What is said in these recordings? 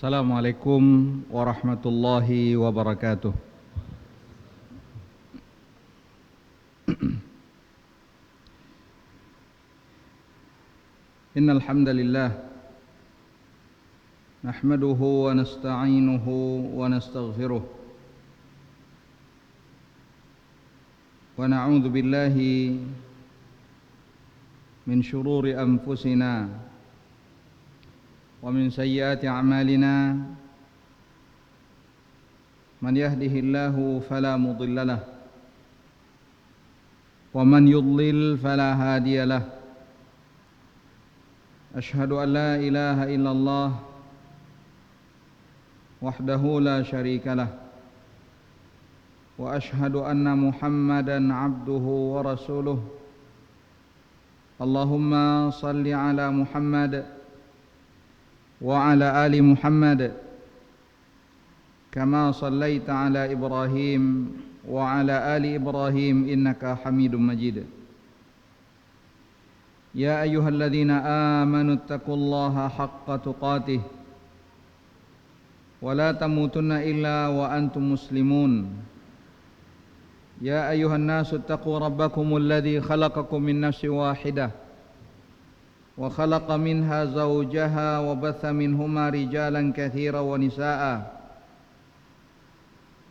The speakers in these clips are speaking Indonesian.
Assalamualaikum warahmatullahi wabarakatuh. Innal hamdalillah nahmaduhu wa nasta'inuhu wa nastaghfiruh wa na'udzu billahi min shururi anfusina wa min sayyiati a'malina man yahdihillahu fala mudilla lahu wa man yudlil fala hadiya lahu ashhadu an la ilaha illallah wahdahu la syarika lah wa ashhadu anna muhammadan abduhu wa rasuluh Allahumma salli ala Muhammad wa ala ali Muhammad kama sallaita ala Ibrahim wa ala ali Ibrahim innaka Hamidum Majid. Ya ayyuhalladzina amanu taqullaha haqqa tuqatih wa la tamutunna illa wa antum muslimun. Ya ayyuhan nasu taqu rabbakumul ladzi khalaqakum min nafsin wahidah wa khalaqa minha zawjaha wa batha minhuma rijalan katsiran wa nisaa'a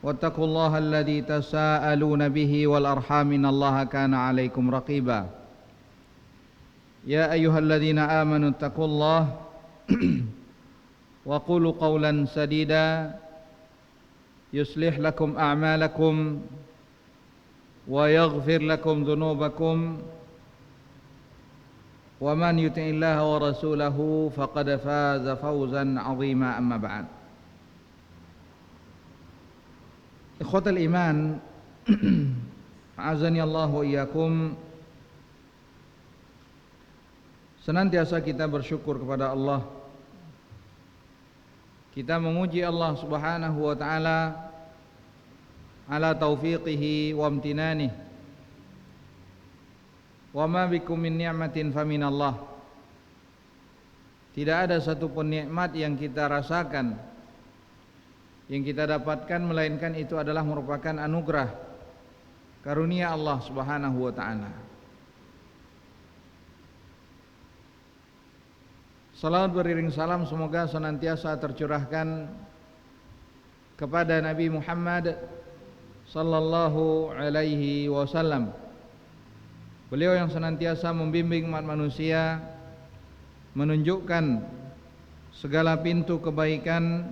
wattaqullaha alladzi tasaaluna bihi wal arham innallaha kana 'alaikum raqiba. Ya ayyuhalladzina amanu taqullaha wa qulu qawlan sadida yuslih lakum a'malakum wa yaghfir lakum dhunubakum wa man yuti'illaha wa rasulahu faqad faza fawzan 'azima amma ba'd. Ikhwatal iman, a'azani Allah wa iyyakum. Senantiasa kita bersyukur kepada Allah. Kita memuji Allah Subhanahu wa taala ala taufiqihi wa amtinanihi. Wa ma bikum min ni'matin faminallah. Tidak ada satupun nikmat yang kita rasakan, yang kita dapatkan, melainkan itu adalah merupakan anugerah karunia Allah Subhanahu wa taala. Salawat beriring salam semoga senantiasa tercurahkan kepada Nabi Muhammad sallallahu alaihi wasallam. Beliau yang senantiasa membimbing umat manusia, menunjukkan segala pintu kebaikan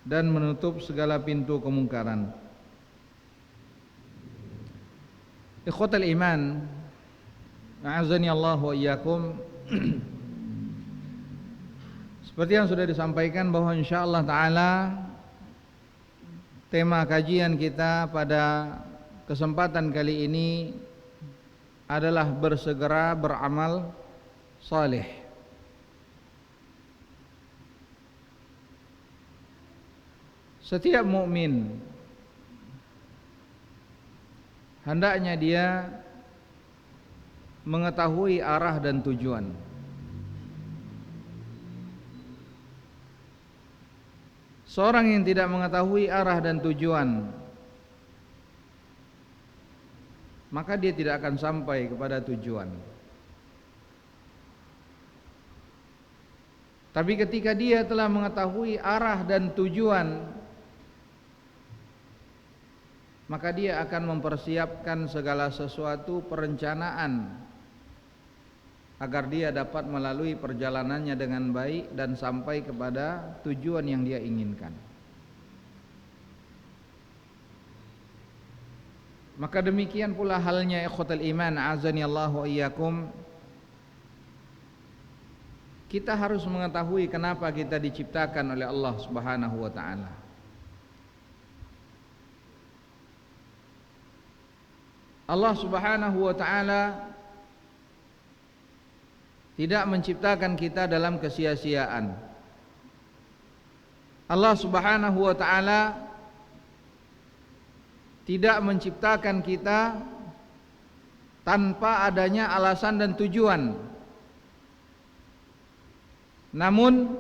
dan menutup segala pintu kemungkaran. Ikhwatal iman, a'azani Allah wa iyyakum. Seperti yang sudah disampaikan bahwa insyaallah taala tema kajian kita pada kesempatan kali ini adalah bersegera beramal saleh. Setiap mukmin hendaknya dia mengetahui arah dan tujuan. Seorang yang tidak mengetahui arah dan tujuan, maka dia tidak akan sampai kepada tujuan. Tapi ketika dia telah mengetahui arah dan tujuan, maka dia akan mempersiapkan segala sesuatu perencanaan agar dia dapat melalui perjalanannya dengan baik dan sampai kepada tujuan yang dia inginkan. Maka demikian pula halnya ikhwatal iman, azani Allah wa iyyakum. Kita harus mengetahui kenapa kita diciptakan oleh Allah Subhanahu wa taala. Allah Subhanahu wa taala tidak menciptakan kita dalam kesia-siaan. Allah Subhanahu wa taala tidak menciptakan kita tanpa adanya alasan dan tujuan. Namun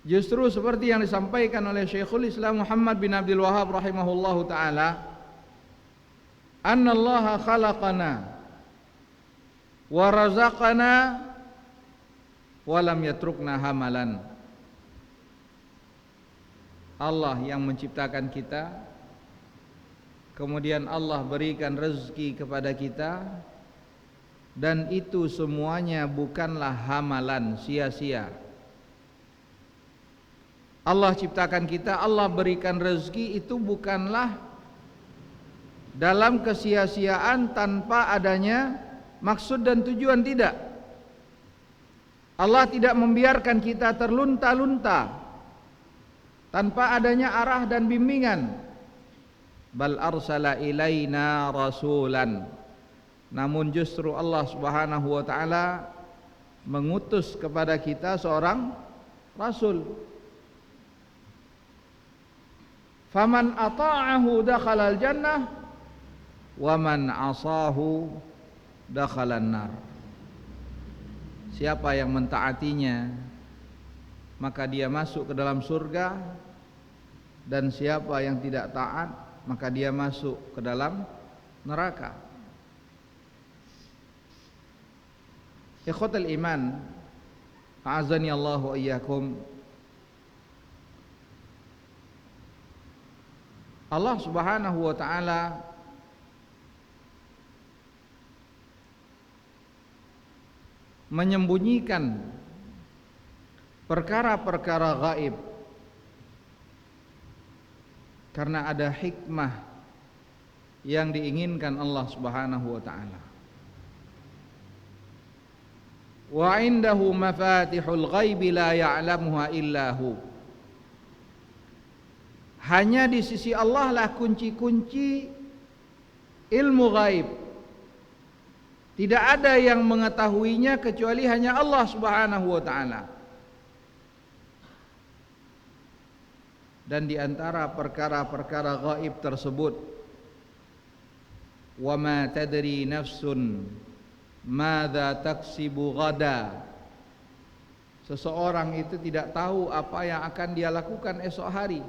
Justru seperti yang disampaikan oleh Syekhul Islam Muhammad bin Abdul Wahhab rahimahullahu taala, "Annallaha khalaqana wa razaqana wa lam yatrukna hamalan." Allah yang menciptakan kita, kemudian Allah berikan rezeki kepada kita, dan itu semuanya bukanlah hamalan sia-sia. Allah ciptakan kita, Allah berikan rezeki, itu bukanlah dalam kesia-siaan tanpa adanya maksud dan tujuan, tidak. Allah tidak membiarkan kita terlunta-lunta tanpa adanya arah dan bimbingan. Bal arsala ilaina rasulan. Namun justru Allah Subhanahu wa taala mengutus kepada kita seorang rasul. Faman ata'ahu dakhalal jannah wa man asahu dakhalan nar. Siapa yang mentaatinya maka dia masuk ke dalam surga, dan siapa yang tidak taat maka dia masuk ke dalam neraka. Ikhwatal iman, a'azani Allah wa iyyakum. Allah Subhanahu wa taala menyembunyikan perkara-perkara gaib karena ada hikmah yang diinginkan Allah Subhanahu wa taala. Wa indahu mafatihul ghaibi la ya'lamuha illa hu. Hanya di sisi Allah lah kunci-kunci ilmu gaib. Tidak ada yang mengetahuinya kecuali hanya Allah Subhanahu wa taala. Dan di antara perkara-perkara gaib tersebut, wa ma tadri nafsun madza taksibu ghada. Seseorang itu tidak tahu apa yang akan dia lakukan esok hari.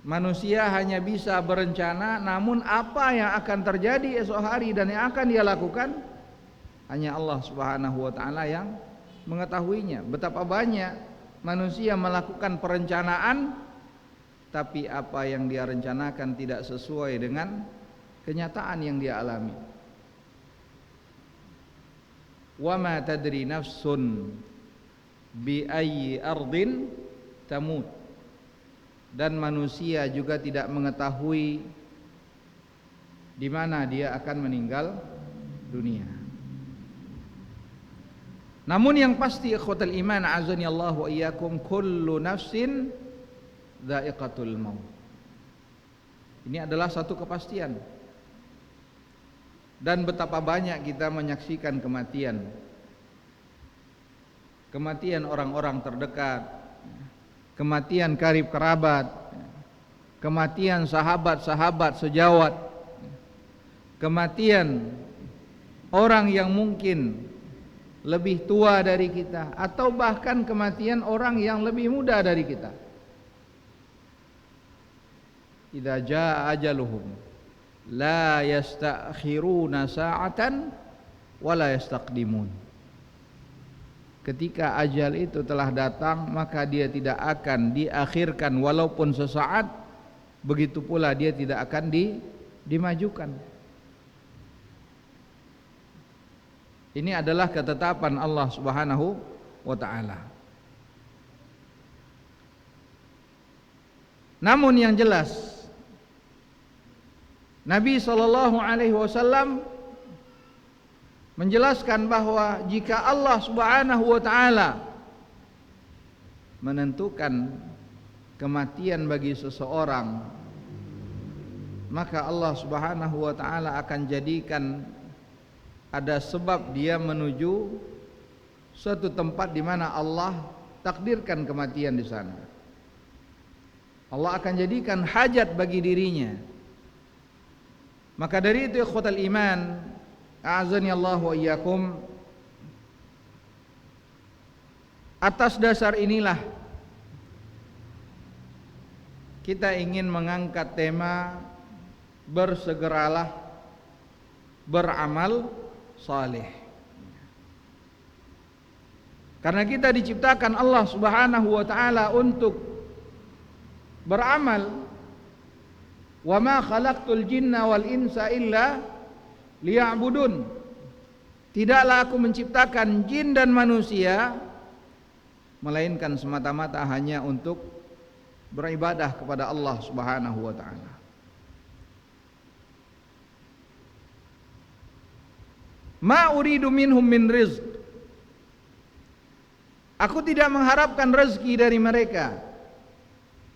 Manusia hanya bisa berencana, namun apa yang akan terjadi esok hari dan yang akan dia lakukan hanya Allah Subhanahu wa taala yang mengetahuinya. Betapa banyak manusia melakukan perencanaan, tapi apa yang dia rencanakan tidak sesuai dengan kenyataan yang dia alami. Wa ma tadri nafsun bi ayyi ardin tamut. Dan manusia juga tidak mengetahui di mana dia akan meninggal dunia. Namun yang pasti ikhwatal iman, azani Allah wa iyyakum, kullu nafsin dha'iqatul maut. Ini adalah satu kepastian. Dan betapa banyak kita menyaksikan kematian. Kematian orang-orang terdekat, kematian karib kerabat, kematian sahabat-sahabat sejawat, kematian orang yang mungkin lebih tua dari kita, atau bahkan kematian orang yang lebih muda dari kita. Idza jaa ajaluhum la yastakhiruna sa'atan wa la yastaqdimun. Ketika ajal itu telah datang, maka dia tidak akan diakhirkan walaupun sesaat, begitu pula dia tidak akan dimajukan. Ini adalah ketetapan Allah Subhanahu wa taala. Namun yang jelas, Nabi SAW menjelaskan bahwa jika Allah Subhanahu wa taala menentukan kematian bagi seseorang, maka Allah Subhanahu wa taala akan jadikan ada sebab dia menuju suatu tempat di mana Allah takdirkan kematian di sana. Allah akan jadikan hajat bagi dirinya. Maka dari itu ikhwatal iman, a'azani Allah wa iyyakum, Atas dasar inilah kita ingin mengangkat tema bersegeralah beramal saleh. Karena kita diciptakan Allah Subhanahu wa taala untuk beramal. Wa ma khalaqtul jinna wal insa illa liya'budun. Tidaklah aku menciptakan jin dan manusia melainkan semata-mata hanya untuk beribadah kepada Allah Subhanahu wa taala. Ma uridu minhum min rizq. Aku tidak mengharapkan rezeki dari mereka.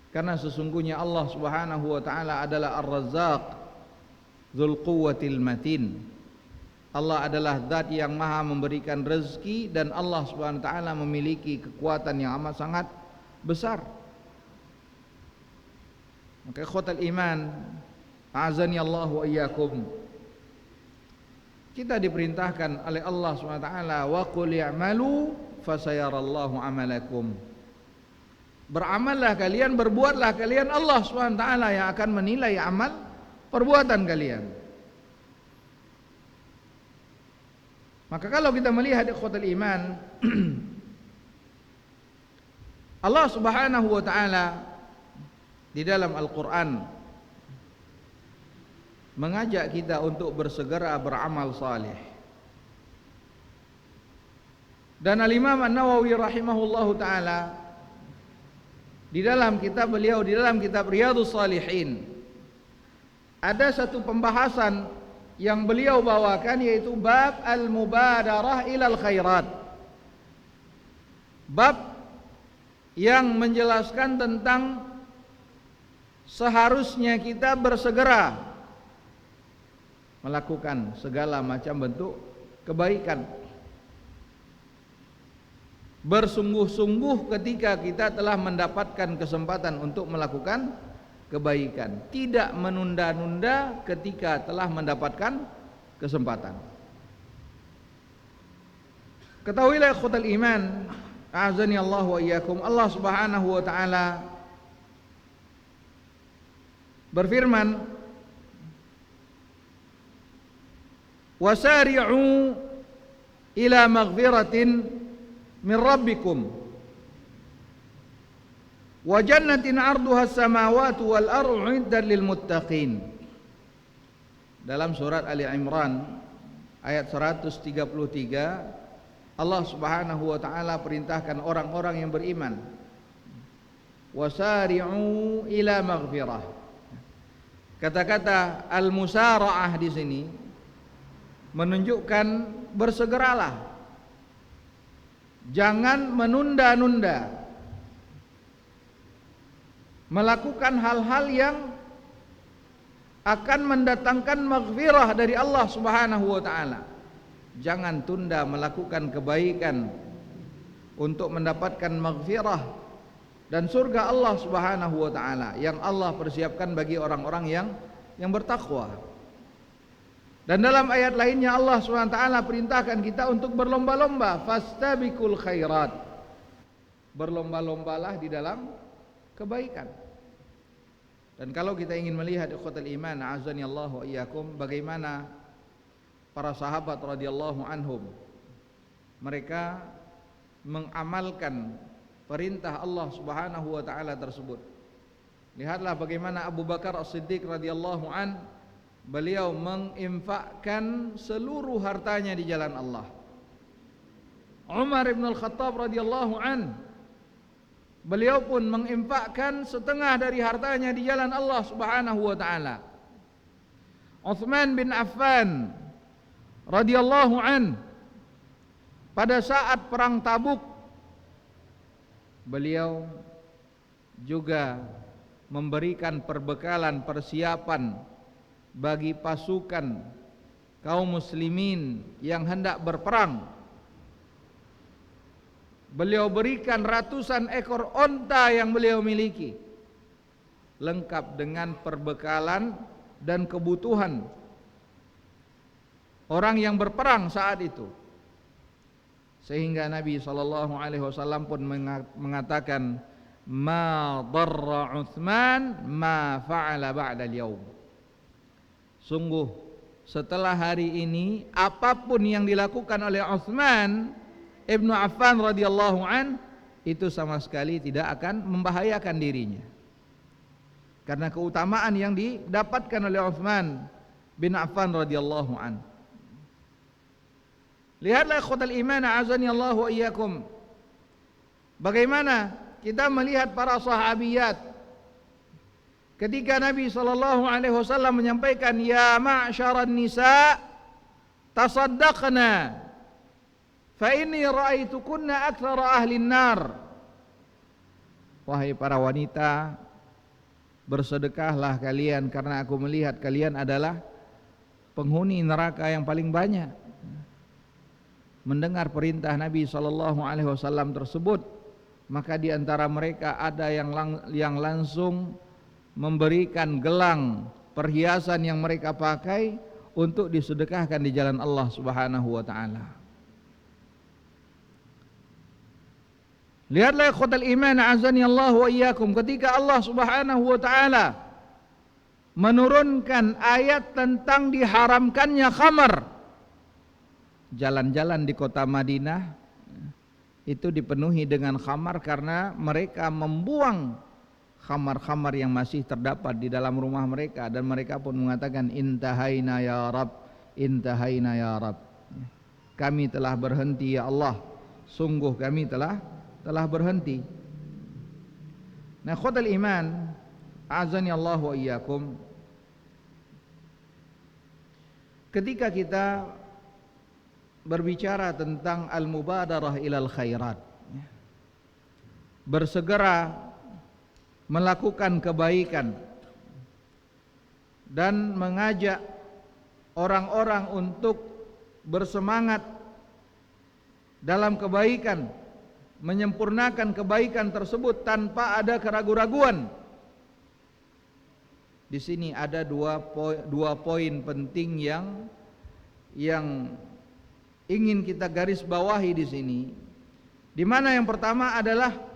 Karena sesungguhnya Allah Subhanahu wa taala adalah Ar-Razzaq Dzul Quwwatil Matin. Allah adalah zat yang maha memberikan rezeki dan Allah Subhanahu wa taala memiliki kekuatan yang amat sangat besar. Maka ikhwatal iman, a'azani Allah wa iyyakum. Kita diperintahkan oleh Allah Subhanahu wa taala, wa qul i'malu fasayarallahu amalakum. Beramallah kalian, berbuatlah kalian, Allah Subhanahu wa taala yang akan menilai amal perbuatan kalian. Maka kalau kita melihat ikhwatul iman, Allah Subhanahu wa taala di dalam Al-Qur'an mengajak kita untuk bersegera beramal saleh. Dan Al-Imam An-Nawawi rahimahullahu taala di dalam kitab beliau, di dalam kitab Riyadhus Shalihin, ada satu pembahasan yang beliau bawakan, yaitu bab al-mubadarah ilal khairat. Bab yang menjelaskan tentang seharusnya kita bersegera melakukan segala macam bentuk kebaikan. Bersungguh-sungguh ketika kita telah mendapatkan kesempatan untuk melakukan kebaikan, tidak menunda-nunda ketika telah mendapatkan kesempatan. Ketahuilah ikhwatal iman, a'azani Allah wa iyyakum, Allah Subhanahu wa taala berfirman, wasari'u ila maghfiratin min rabbikum wa jannatin 'arduha as-samawati wal ardu 'iddat lil muttaqin. Dalam surat Ali Imran ayat 133, Allah Subhanahu wa taala perintahkan orang-orang yang beriman, wasari'u ila maghfirah. Kata-kata al-musara'ah di sini menunjukkan bersegeralah, jangan menunda-nunda melakukan hal-hal yang akan mendatangkan maghfirah dari Allah Subhanahu wa taala. Jangan tunda melakukan kebaikan untuk mendapatkan maghfirah dan surga Allah Subhanahu wa taala yang Allah persiapkan bagi orang-orang yang bertakwa. Dan dalam ayat lainnya Allah Subhanahu wa taala perintahkan kita untuk berlomba-lomba, fastabiqul khairat. Berlomba-lombalah di dalam kebaikan. Dan kalau kita ingin melihat ikhwatul iman, a'azani Allah wa iyyakum, bagaimana para sahabat radhiyallahu anhum mereka mengamalkan perintah Allah Subhanahu wa taala tersebut. Lihatlah bagaimana Abu Bakar As-Siddiq radhiyallahu an, beliau menginfakkan seluruh hartanya di jalan Allah. Umar bin Al-Khattab radhiyallahu an, beliau pun menginfakkan setengah dari hartanya di jalan Allah Subhanahu wa taala. Utsman bin Affan radhiyallahu an, pada saat perang Tabuk beliau juga memberikan perbekalan, persiapan bagi pasukan kaum muslimin yang hendak berperang. Beliau berikan ratusan ekor onta yang beliau miliki, lengkap dengan perbekalan dan kebutuhan orang yang berperang saat itu. Sehingga Nabi SAW pun mengatakan, ma darra Utsman ma fa'ala ba'da al-yaum. Sungguh setelah hari ini apapun yang dilakukan oleh Utsman Ibnu Affan radhiyallahu an itu sama sekali tidak akan membahayakan dirinya. Karena keutamaan yang didapatkan oleh Utsman bin Affan radhiyallahu an. Lihatlah ikhwatal iman azani Allah wa iyyakum. Bagaimana kita melihat para sahabiyat ketika Nabi SAW menyampaikan, ya ma'syaran nisa tasaddaqna fa inni ra'aitukunna aktsara ahli nar. Wahai para wanita, bersedekahlah kalian karena aku melihat kalian adalah penghuni neraka yang paling banyak. Mendengar perintah Nabi SAW tersebut, maka di antara mereka ada yang langsung memberikan gelang perhiasan yang mereka pakai untuk disedekahkan di jalan Allah Subhanahu wa taala. Lihatlah ikhwatal iman azani Allah wa iyyakum, ketika Allah Subhanahu wa taala menurunkan ayat tentang diharamkannya khamar, jalan-jalan di kota Madinah itu dipenuhi dengan khamar karena mereka membuang khamar-khamar yang masih terdapat di dalam rumah mereka, dan mereka pun mengatakan, intahaina ya Rab, intahaina ya Rab, kami telah berhenti ya Allah, sungguh kami telah berhenti. Nah, khotal iman azani Allah wa iyyakum, ketika kita berbicara tentang al-mubadarah ilal khairat, bersegera melakukan kebaikan dan mengajak orang-orang untuk bersemangat dalam kebaikan, menyempurnakan kebaikan tersebut tanpa ada keraguan-raguan. Di sini ada dua poin penting yang ingin kita garis bawahi di sini. Di mana yang pertama adalah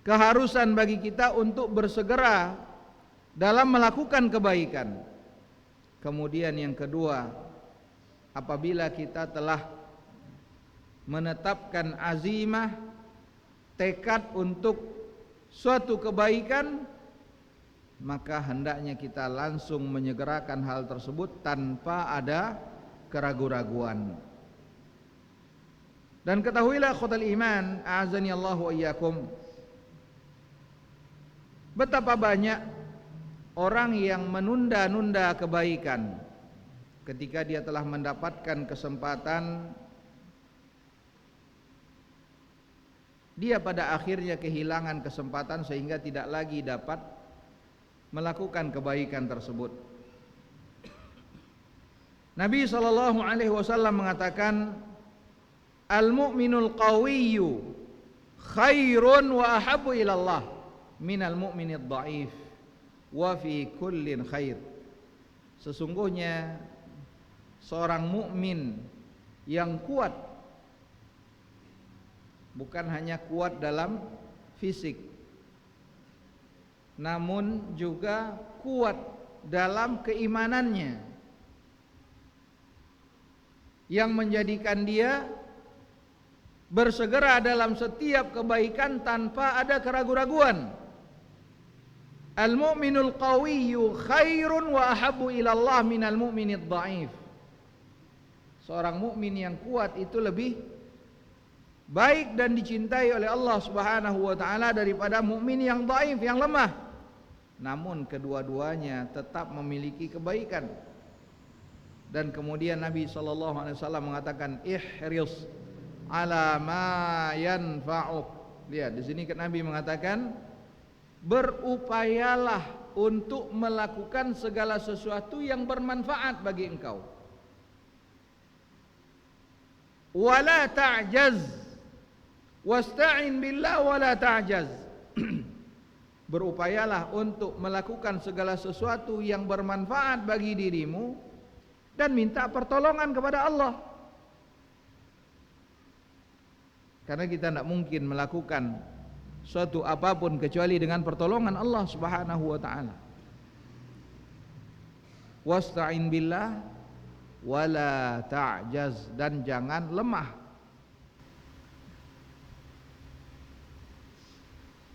keharusan bagi kita untuk bersegera dalam melakukan kebaikan. Kemudian yang kedua, apabila kita telah menetapkan azimah, tekad untuk suatu kebaikan, maka hendaknya kita langsung menyegerakan hal tersebut tanpa ada keraguan-raguan. Dan ketahuilah khotal iman a'azani Allah wa iyyakum, betapa banyak orang yang menunda-nunda kebaikan ketika dia telah mendapatkan kesempatan, dia pada akhirnya kehilangan kesempatan sehingga tidak lagi dapat melakukan kebaikan tersebut. Nabi SAW mengatakan, al-mu'minul qawiyyu khairun wa ahabbu ilallah minal mu'minid dha'if wa fi kullin khair. Sesungguhnya seorang mukmin yang kuat, bukan hanya kuat dalam fisik, namun juga kuat dalam keimanannya, yang menjadikan dia bersegera dalam setiap kebaikan tanpa ada keraguan-raguan. Al-mu'minul qawiyyu khairun wa ahabbu ilallah minal mu'minid dha'if. Seorang mukmin yang kuat itu lebih baik dan dicintai oleh Allah Subhanahu wa taala daripada mukmin yang dhaif, yang lemah. Namun kedua-duanya tetap memiliki kebaikan. Dan kemudian Nabi SAW mengatakan, ihris ala ma yanfa'uk. Lihat di sini Nabi mengatakan, berupayalah untuk melakukan segala sesuatu yang bermanfaat bagi engkau. Wala ta'jaz, wasta'in billah wala ta'jaz. Berupayalah untuk melakukan segala sesuatu yang bermanfaat bagi dirimu dan minta pertolongan kepada Allah. Karena kita tidak mungkin melakukan suatu apapun kecuali dengan pertolongan Allah Subhanahu wa taala. Wasta'in billah wala ta'jaz, dan jangan lemah.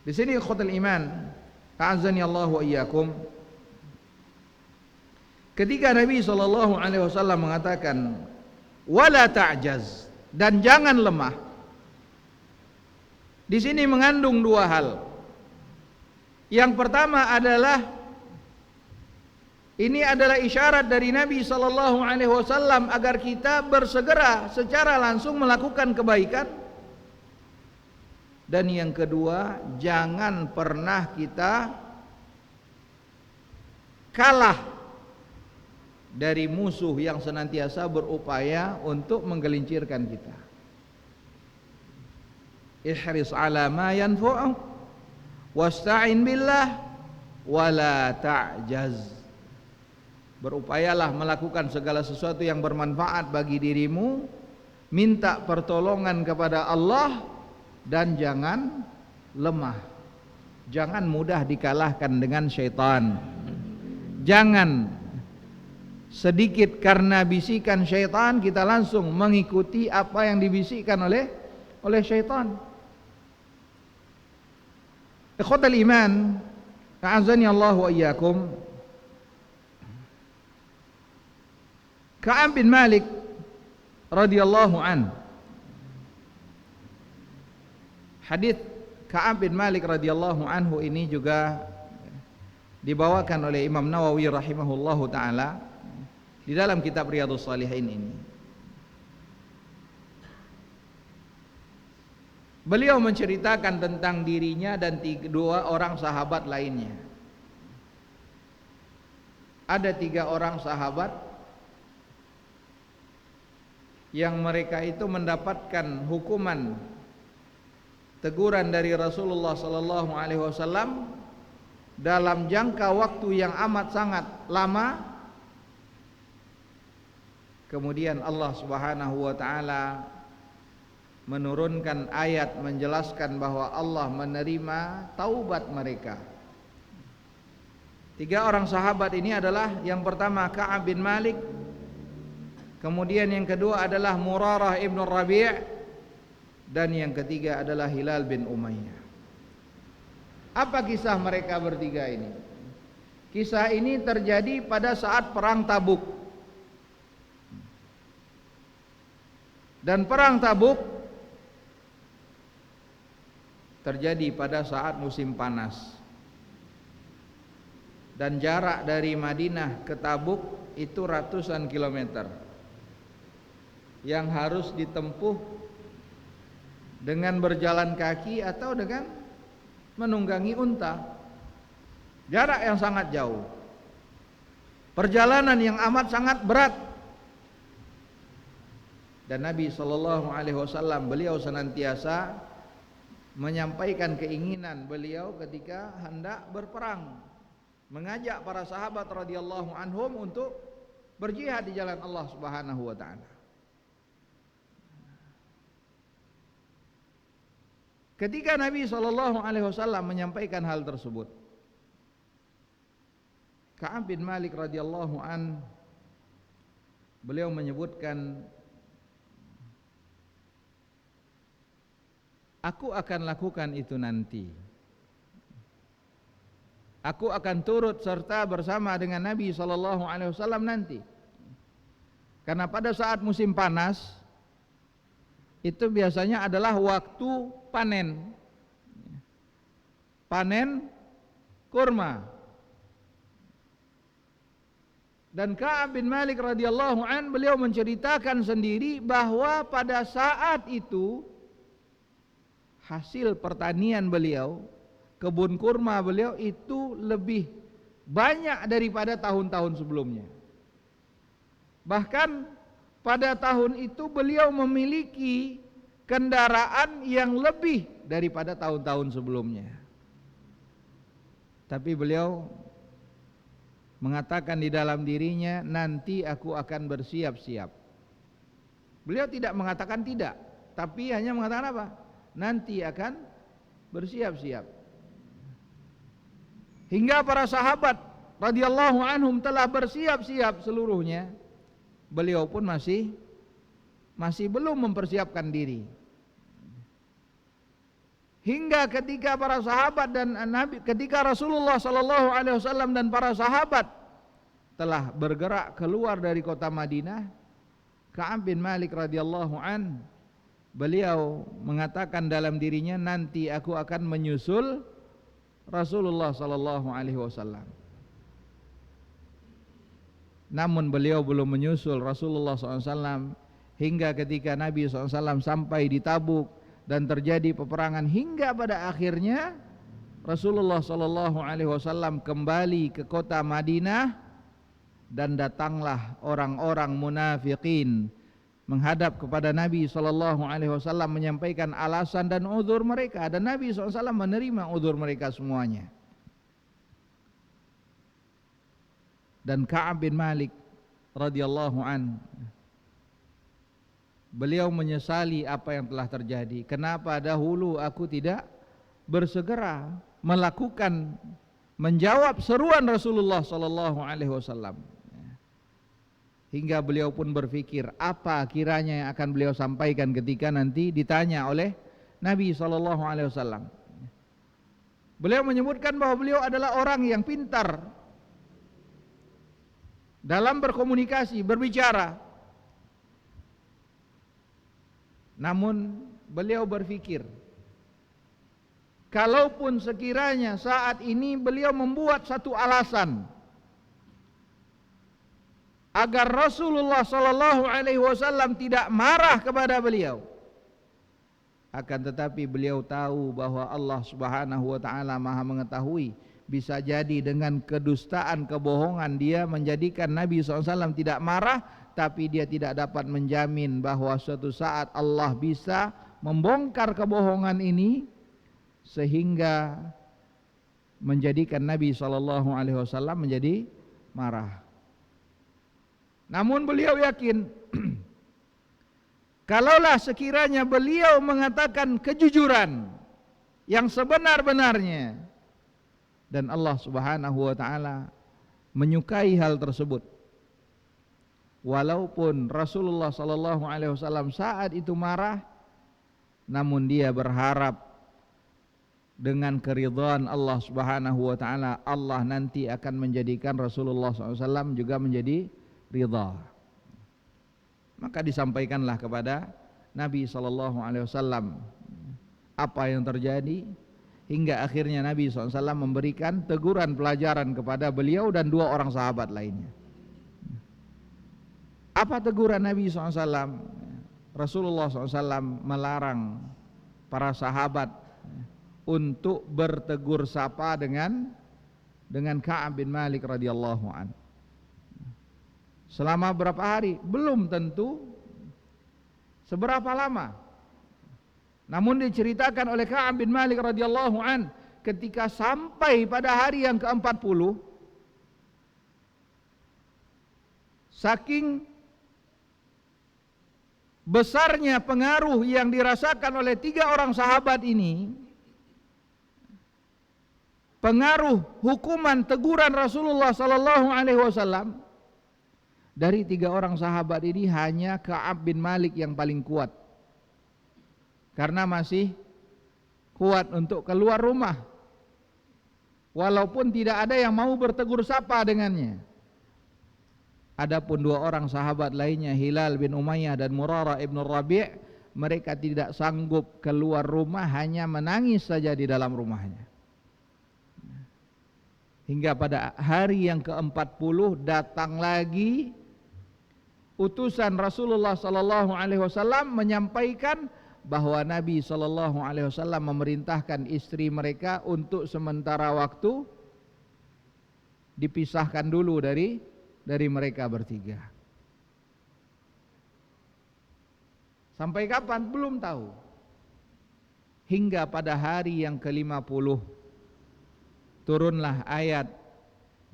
Di sini ikhwatul iman, a'azzani Allah wa iyyakum, ketika Nabi sallallahu alaihi wasallam mengatakan wala ta'jaz, dan jangan lemah, di sini mengandung dua hal. Yang pertama adalah ini adalah isyarat dari Nabi sallallahu alaihi wasallam agar kita bersegera secara langsung melakukan kebaikan. Dan yang kedua, jangan pernah kita kalah dari musuh yang senantiasa berupaya untuk menggelincirkan kita. Ihris ala ma yanfa'u wasta'in billah wala ta'jaz. Berupayalah melakukan segala sesuatu yang bermanfaat bagi dirimu, minta pertolongan kepada Allah, dan jangan lemah. Jangan mudah dikalahkan dengan syaitan. Jangan sedikit karena bisikan syaitan kita langsung mengikuti apa yang dibisikkan oleh syaitan. Ikhwatal iman, a'azzani Allah wa iyyakum, Ka'ab bin Malik radhiyallahu an. Hadis Ka'ab bin Malik radhiyallahu anhu ini juga dibawakan oleh Imam Nawawi rahimahullahu taala di dalam kitab Riyadhus Shalihin ini. Beliau menceritakan tentang dirinya dan dua orang sahabat lainnya. Ada 3 orang sahabat yang mereka itu mendapatkan hukuman teguran dari Rasulullah sallallahu alaihi wasallam dalam jangka waktu yang amat sangat lama. Kemudian Allah Subhanahu wa taala menurunkan ayat menjelaskan bahwa Allah menerima taubat mereka. 3 orang sahabat ini adalah, yang pertama Ka'ab bin Malik, kemudian yang kedua adalah Murarah ibn Rabi', dan yang ketiga adalah Hilal bin Umayyah. Apa kisah mereka bertiga ini? Kisah ini terjadi pada saat perang Tabuk. Dan perang Tabuk terjadi pada saat musim panas. Dan jarak dari Madinah ke Tabuk itu ratusan kilometer yang harus ditempuh dengan berjalan kaki atau dengan menunggangi unta. Jarak yang sangat jauh, perjalanan yang amat sangat berat. Dan Nabi sallallahu alaihi wasallam beliau senantiasa menyampaikan keinginan beliau ketika hendak berperang, mengajak para sahabat radhiyallahu anhum untuk berjihad di jalan Allah Subhanahu wa taala. Ketika Nabi sallallahu alaihi wasallam menyampaikan hal tersebut, Ka'ab bin Malik radhiyallahu an, beliau menyebutkan, aku akan lakukan itu nanti. Aku akan turut serta bersama dengan Nabi sallallahu alaihi wasallam nanti. Karena pada saat musim panas itu biasanya adalah waktu panen. Panen kurma. Dan Ka'ab bin Malik radhiyallahu an, beliau menceritakan sendiri bahwa pada saat itu hasil pertanian beliau, kebun kurma beliau itu lebih banyak daripada tahun-tahun sebelumnya. Bahkan pada tahun itu beliau memiliki kendaraan yang lebih daripada tahun-tahun sebelumnya. Tapi beliau mengatakan di dalam dirinya, nanti aku akan bersiap-siap. Beliau tidak mengatakan tidak. tapi hanya mengatakan apa? Nanti akan bersiap-siap. Hingga para sahabat radhiyallahu anhum telah bersiap-siap seluruhnya, beliau pun masih belum mempersiapkan diri. Hingga ketika para sahabat dan Nabi, ketika Rasulullah sallallahu alaihi wasallam dan para sahabat telah bergerak keluar dari kota Madinah, Ka'ab bin Malik radhiyallahu an, beliau mengatakan dalam dirinya, nanti aku akan menyusul Rasulullah sallallahu alaihi wasallam. Namun beliau belum menyusul Rasulullah SAW hingga ketika Nabi SAW sampai di Tabuk dan terjadi peperangan, hingga pada akhirnya Rasulullah SAW kembali ke kota Madinah, dan datanglah orang-orang munafikin menghadap kepada Nabi SAW menyampaikan alasan dan uzur mereka, dan Nabi SAW menerima uzur mereka semuanya. Dan Ka'ab bin Malik radhiyallahu an, beliau menyesali apa yang telah terjadi. Kenapa dahulu aku tidak bersegera menjawab seruan Rasulullah sallallahu alaihi wasallam. Hingga beliau pun berpikir, apa kiranya yang akan beliau sampaikan ketika nanti ditanya oleh Nabi sallallahu alaihi wasallam. Beliau menyebutkan bahwa beliau adalah orang yang pintar dalam berkomunikasi, berbicara. Namun beliau berpikir, kalaupun sekiranya saat ini beliau membuat satu alasan agar Rasulullah sallallahu alaihi wasallam tidak marah kepada beliau, akan tetapi beliau tahu bahwa Allah Subhanahu wa taala Maha mengetahui, bisa jadi dengan kedustaan, kebohongan dia menjadikan Nabi SAW tidak marah, tapi dia tidak dapat menjamin bahwa suatu saat Allah bisa membongkar kebohongan ini sehingga menjadikan Nabi SAW menjadi marah. Namun beliau yakin kalaulah sekiranya beliau mengatakan kejujuran yang sebenar-benarnya, dan Allah Subhanahu wa taala menyukai hal tersebut, walaupun Rasulullah sallallahu alaihi wasallam saat itu marah, namun dia berharap dengan keridhaan Allah Subhanahu wa taala, Allah nanti akan menjadikan Rasulullah SAW juga menjadi ridha. Maka disampaikanlah kepada Nabi sallallahu alaihi wasallam apa yang terjadi, hingga akhirnya Nabi SAW memberikan teguran pelajaran kepada beliau dan dua orang sahabat lainnya. Apa teguran Nabi SAW? Rasulullah SAW melarang para sahabat untuk bertegur sapa dengan Ka'ab bin Malik radhiyallahu an. Selama berapa hari? Belum tentu seberapa lama. Namun diceritakan oleh Ka'ab bin Malik radhiyallahu an, ketika sampai pada hari yang ke-40, saking besarnya pengaruh yang dirasakan oleh tiga orang sahabat ini, pengaruh hukuman teguran Rasulullah sallallahu alaihi wasallam, dari tiga orang sahabat ini hanya Ka'ab bin Malik yang paling kuat, karena masih kuat untuk keluar rumah walaupun tidak ada yang mau bertegur sapa dengannya. Adapun dua orang sahabat lainnya, Hilal bin Umayyah dan Murarah ibn Rabi', mereka tidak sanggup keluar rumah, hanya menangis saja di dalam rumahnya. Hingga pada hari yang ke-40 datang lagi utusan Rasulullah sallallahu alaihi wasallam menyampaikan bahwa Nabi sallallahu alaihi wasallam memerintahkan istri mereka untuk sementara waktu dipisahkan dulu dari mereka bertiga. Sampai kapan? Belum tahu. Hingga pada hari yang ke-50 turunlah ayat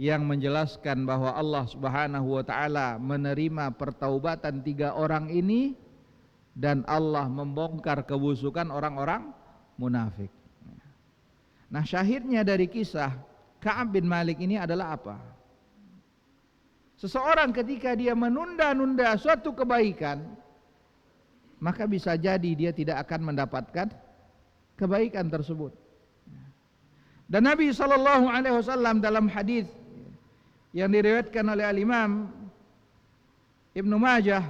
yang menjelaskan bahwa Allah Subhanahu wa taala menerima pertaubatan tiga orang ini dan Allah membongkar kebusukan orang-orang munafik. Nah, syahidnya dari kisah Ka'ab bin Malik ini adalah apa? Seseorang ketika dia menunda-nunda suatu kebaikan, maka bisa jadi dia tidak akan mendapatkan kebaikan tersebut. Dan Nabi SAW dalam hadis yang diriwayatkan oleh Al-Imam Ibnu Majah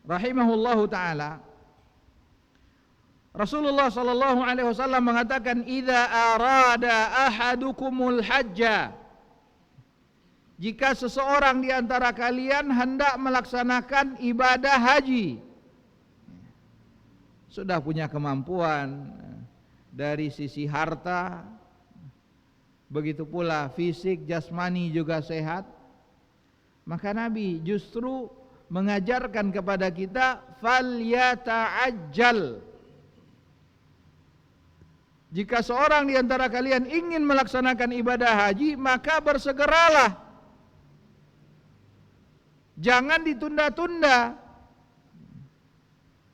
rahimahullahu taala, Rasulullah SAW mengatakan, "Idza arada ahadukumul hajja," jika seseorang di antara kalian hendak melaksanakan ibadah haji, sudah punya kemampuan dari sisi harta, begitu pula fisik jasmani juga sehat, maka Nabi justru mengajarkan kepada kita falyata'ajjal. Jika seorang di antara kalian ingin melaksanakan ibadah haji, maka bersegeralah. Jangan ditunda-tunda.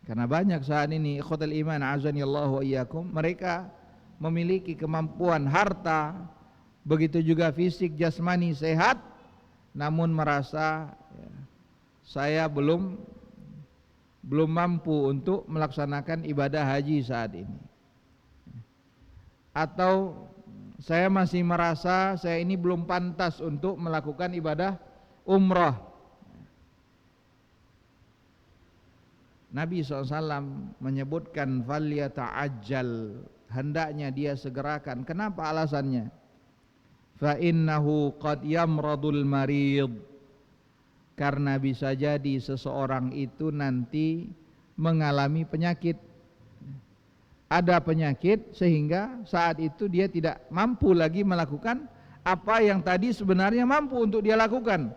Karena banyak saat ini ikhwatul iman azanillahu wa iyyakum, mereka memiliki kemampuan harta, begitu juga fisik jasmani sehat, namun merasa saya belum mampu untuk melaksanakan ibadah haji saat ini. Atau saya masih merasa saya ini belum pantas untuk melakukan ibadah umrah. Nabi SAW menyebutkan falyata'ajjal, hendaknya dia segerakan. Kenapa alasannya? Fa innahu qad yamradul marid, karena bisa jadi seseorang itu nanti mengalami penyakit. Ada penyakit sehingga saat itu dia tidak mampu lagi melakukan apa yang tadi sebenarnya mampu untuk dia lakukan.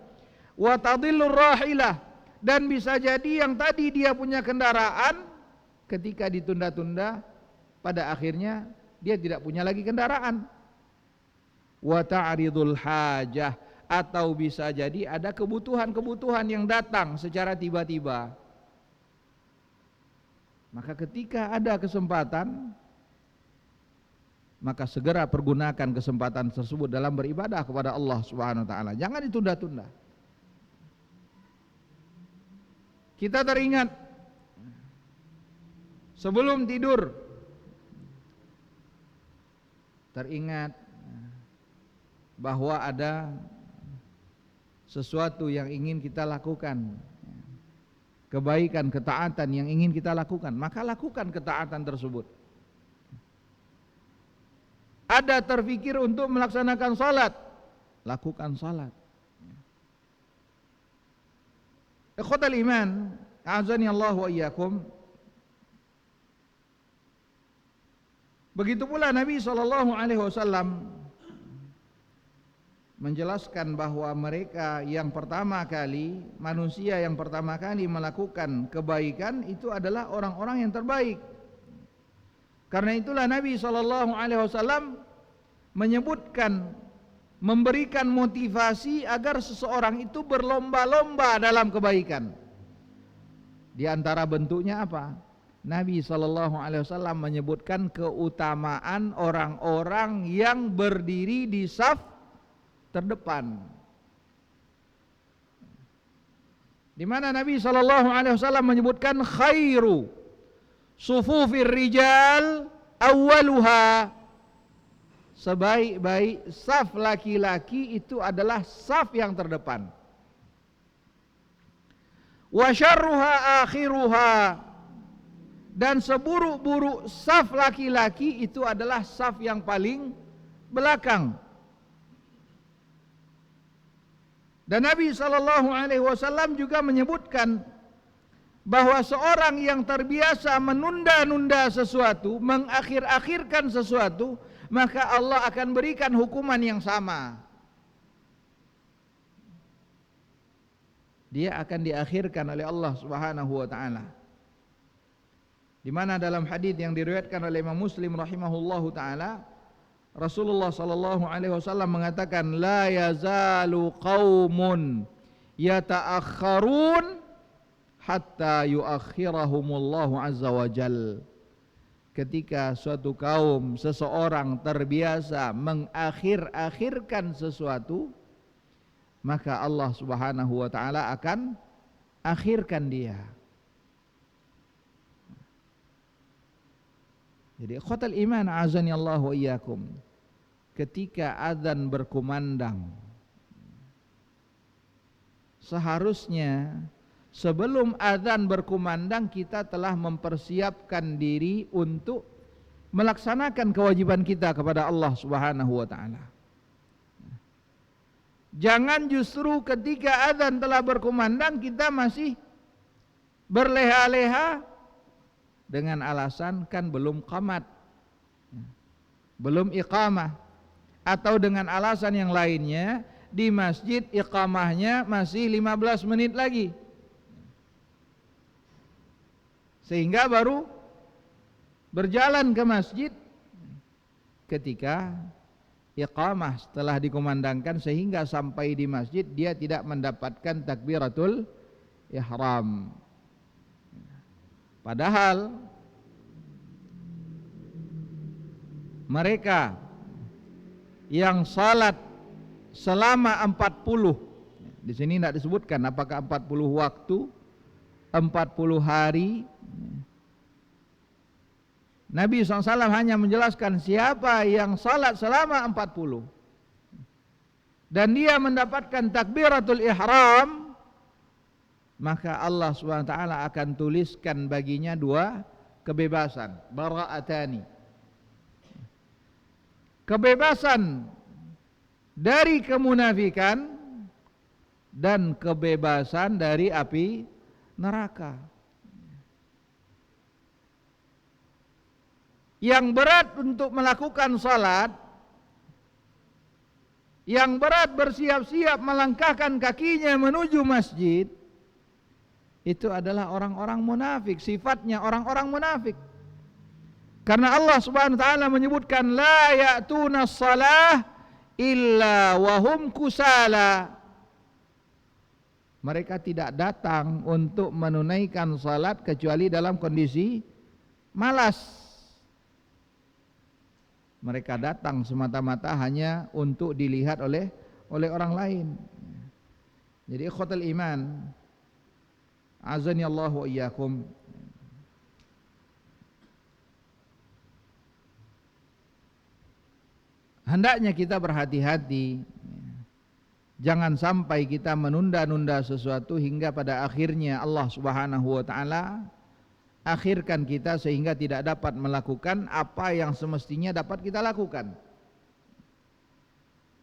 Wa tadillur rahilah, dan bisa jadi yang tadi dia punya kendaraan, ketika ditunda-tunda pada akhirnya dia tidak punya lagi kendaraan. Wa ta'ridul hajah, atau bisa jadi ada kebutuhan-kebutuhan yang datang secara tiba-tiba. Maka ketika ada kesempatan, maka segera pergunakan kesempatan tersebut dalam beribadah kepada Allah Subhanahu wa taala. Jangan ditunda-tunda. Kita teringat sebelum tidur, teringat bahwa ada sesuatu yang ingin kita lakukan, kebaikan, ketaatan yang ingin kita lakukan, maka lakukan ketaatan tersebut. Ada terfikir untuk melaksanakan salat, lakukan salat. Ikhwatal iman, a'azani Allah wa iyyakum. Begitu pula Nabi SAW menjelaskan bahwa mereka yang pertama kali, manusia yang pertama kali melakukan kebaikan itu adalah orang-orang yang terbaik. Karena itulah Nabi SAW menyebutkan, memberikan motivasi agar seseorang itu berlomba-lomba dalam kebaikan. Di antara bentuknya apa? Nabi SAW menyebutkan keutamaan orang-orang yang berdiri di saf terdepan. Di mana Nabi SAW menyebutkan khairu sufufir rijal awwaluha, sebaik-baik saf laki-laki itu adalah saf yang terdepan. Wa syarruha akhiruha, dan seburuk-buruk saf laki-laki itu adalah saf yang paling belakang. Dan Nabi SAW juga menyebutkan bahwa seorang yang terbiasa menunda-nunda sesuatu, mengakhir-akhirkan sesuatu, maka Allah akan berikan hukuman yang sama. Dia akan diakhirkan oleh Allah Subhanahu wa taala. Di mana dalam hadis yang diriwayatkan oleh Imam Muslim rahimahullahu taala, Rasulullah sallallahu alaihi wasallam mengatakan, la yazalu qaumun yata'akhkharun hatta yuakhirahumullahu azza wa jal. Ketika suatu kaum, seseorang terbiasa mengakhir-akhirkan sesuatu, maka Allah Subhanahu wa taala akan akhirkan dia. Jadi ikhwatal iman azani Allah wa iyyakum, ketika azan berkumandang, seharusnya sebelum azan berkumandang kita telah mempersiapkan diri untuk melaksanakan kewajiban kita kepada Allah Subhanahu wa taala. Jangan justru ketika azan telah berkumandang kita masih berleha-leha dengan alasan kan belum qamat, belum iqamah, atau dengan alasan yang lainnya di masjid iqamahnya masih 15 menit lagi, sehingga baru berjalan ke masjid ketika iqamah setelah dikumandangkan, sehingga sampai di masjid dia tidak mendapatkan takbiratul ihram. Padahal mereka yang salat selama 40, di sini tidak disebutkan apakah 40 waktu, 40 hari. Nabi SAW hanya menjelaskan siapa yang salat selama 40 dan dia mendapatkan takbiratul ihram, maka Allah SWT akan tuliskan baginya 2 kebebasan, bara'atani. Kebebasan dari kemunafikan dan kebebasan dari api neraka. Yang berat untuk melakukan salat, yang berat bersiap-siap melangkahkan kakinya menuju masjid, itu adalah orang-orang munafik, sifatnya orang-orang munafik. Karena Allah Subhanahu wa taala menyebutkan la ya'tuna shalah illa wahum kusala. Mereka tidak datang untuk menunaikan salat kecuali dalam kondisi malas. Mereka datang semata-mata hanya untuk dilihat oleh orang lain. Jadi ikhwatul iman azani Allah wa iyyakum, hendaknya kita berhati-hati, jangan sampai kita menunda-nunda sesuatu hingga pada akhirnya Allah Subhanahu wa taala akhirkan kita sehingga tidak dapat melakukan apa yang semestinya dapat kita lakukan.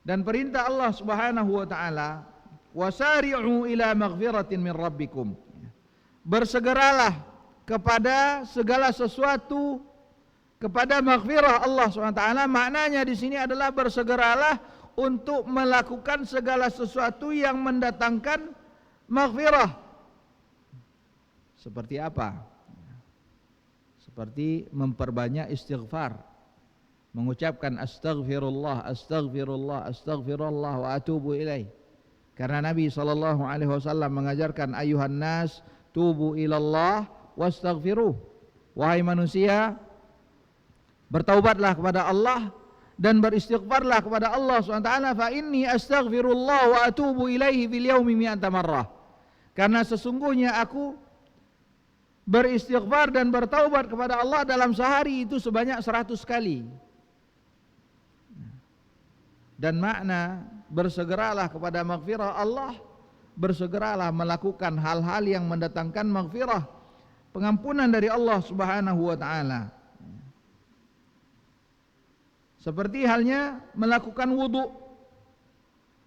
Dan perintah Allah Subhanahu wa taala, wasari'u ila maghfiratin min rabbikum, bersegeralah kepada segala sesuatu, kepada maghfirah Allah Subhanahu wa taala. Maknanya di sini adalah bersegeralah untuk melakukan segala sesuatu yang mendatangkan maghfirah. Seperti apa? Seperti memperbanyak istighfar, mengucapkan astaghfirullah, astaghfirullah, astaghfirullah wa atubu ilaih. Karena Nabi SAW mengajarkan ayuhan nas tubu ilallah wastaghfiruh, wahai manusia, bertaubatlah kepada Allah dan beristighfarlah kepada Allah SWT. Fa inni astaghfirullah wa atubu ilaihi fil yaumi mi'ata marrah. Karena sesungguhnya aku beristighfar dan bertaubat kepada Allah dalam sehari itu sebanyak 100 kali. Dan makna bersegeralah kepada maghfirah Allah, bersegeralah melakukan hal-hal yang mendatangkan maghfirah, pengampunan dari Allah Subhanahu wa taala. Seperti halnya melakukan wudu,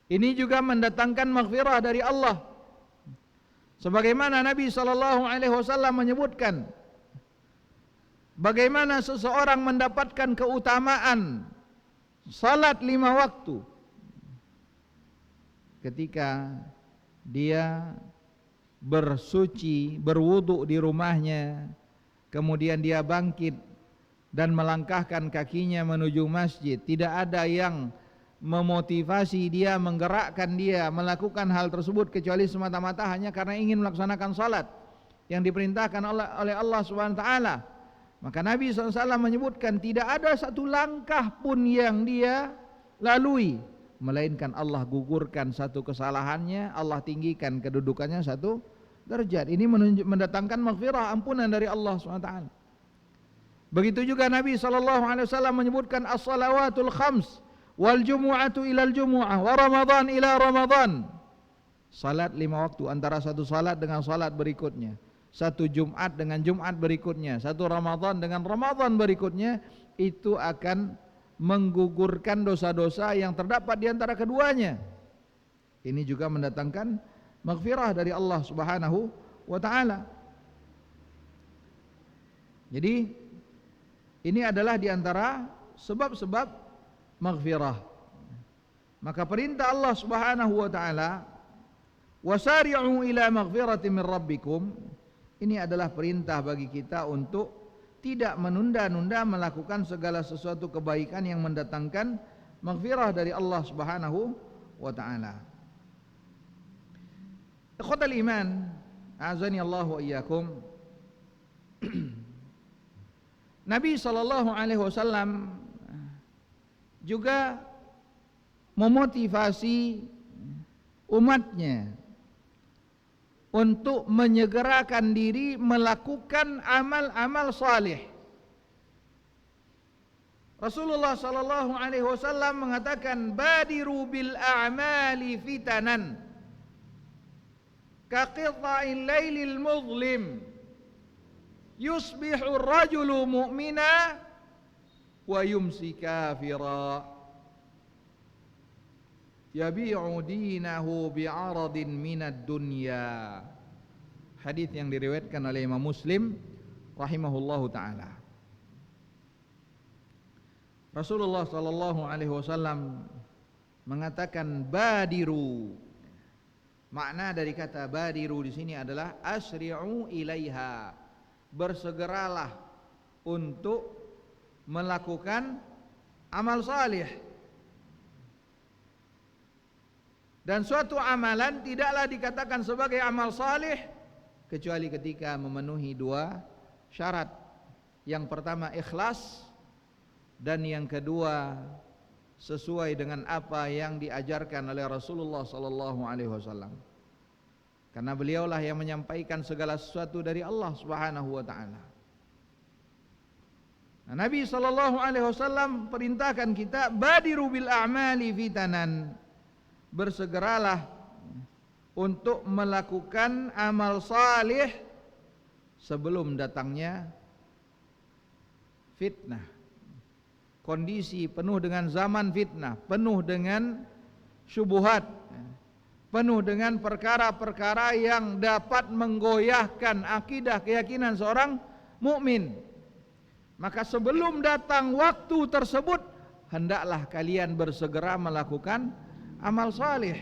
ini juga mendatangkan maghfirah dari Allah. Sebagaimana Nabi SAW menyebutkan bagaimana seseorang mendapatkan keutamaan salat 5 waktu ketika dia bersuci, berwudu di rumahnya, kemudian dia bangkit dan melangkahkan kakinya menuju masjid. Tidak ada yang memotivasi dia, menggerakkan dia melakukan hal tersebut kecuali semata-mata hanya karena ingin melaksanakan salat. yang diperintahkan oleh Allah Subhanahu wa taala. Maka Nabi SAW menyebutkan tidak ada satu langkah pun yang dia lalui melainkan Allah gugurkan satu kesalahannya, Allah tinggikan kedudukannya satu derajat. Ini mendatangkan maghfirah, ampunan dari Allah SWT. Begitu juga Nabi SAW menyebutkan as-salawatul khams wal jumu'atu ilal jumu'ah wa ramadhan ila ramadhan. Salat 5 waktu, antara satu salat dengan salat berikutnya, satu Jumat dengan Jumat berikutnya, satu Ramadhan dengan Ramadhan berikutnya, itu akan menggugurkan dosa-dosa yang terdapat di antara keduanya. Ini juga mendatangkan maghfirah dari Allah Subhanahu wa taala. Jadi ini adalah di antara sebab-sebab maghfirah. Maka perintah Allah Subhanahu wa taala, wasari'u ila maghfiratin min rabbikum, ini adalah perintah bagi kita untuk tidak menunda-nunda melakukan segala sesuatu kebaikan yang mendatangkan maghfirah dari Allah Subhanahu wa taala. Ikhwatal iman, azani Allah wa iyyakum. Nabi sallallahu alaihi wasallam juga memotivasi umatnya untuk menyegerakan diri melakukan amal-amal salih. Rasulullah sallallahu alaihi wasallam mengatakan, badiru bil a'mali fitanan ka qita'il lailil muzlim yusbihu ar-rajulu mu'mina wa yumsi kafira yabi'u dinahu bi'aradin minad dunya. Hadis yang diriwayatkan oleh Imam Muslim rahimahullahu taala. Rasulullah sallallahu alaihi wasallam mengatakan badiru. Makna dari kata badiru di sini adalah asri'u ilaiha. Bersegeralah untuk melakukan amal salih. Dan suatu amalan tidaklah dikatakan sebagai amal salih kecuali ketika memenuhi 2 syarat. Yang pertama ikhlas, dan yang kedua sesuai dengan apa yang diajarkan oleh Rasulullah sallallahu alaihi wasallam. Karena beliaulah yang menyampaikan segala sesuatu dari Allah Subhanahu wa taala. Nah, Nabi sallallahu alaihi wasallam perintahkan kita badiru bil a'mali fitanan. Bersegeralah untuk melakukan amal salih sebelum datangnya fitnah. Kondisi penuh dengan zaman fitnah, penuh dengan syubhat, penuh dengan perkara-perkara yang dapat menggoyahkan akidah keyakinan seorang mukmin. Maka sebelum datang waktu tersebut, hendaklah kalian bersegera melakukan amal salih.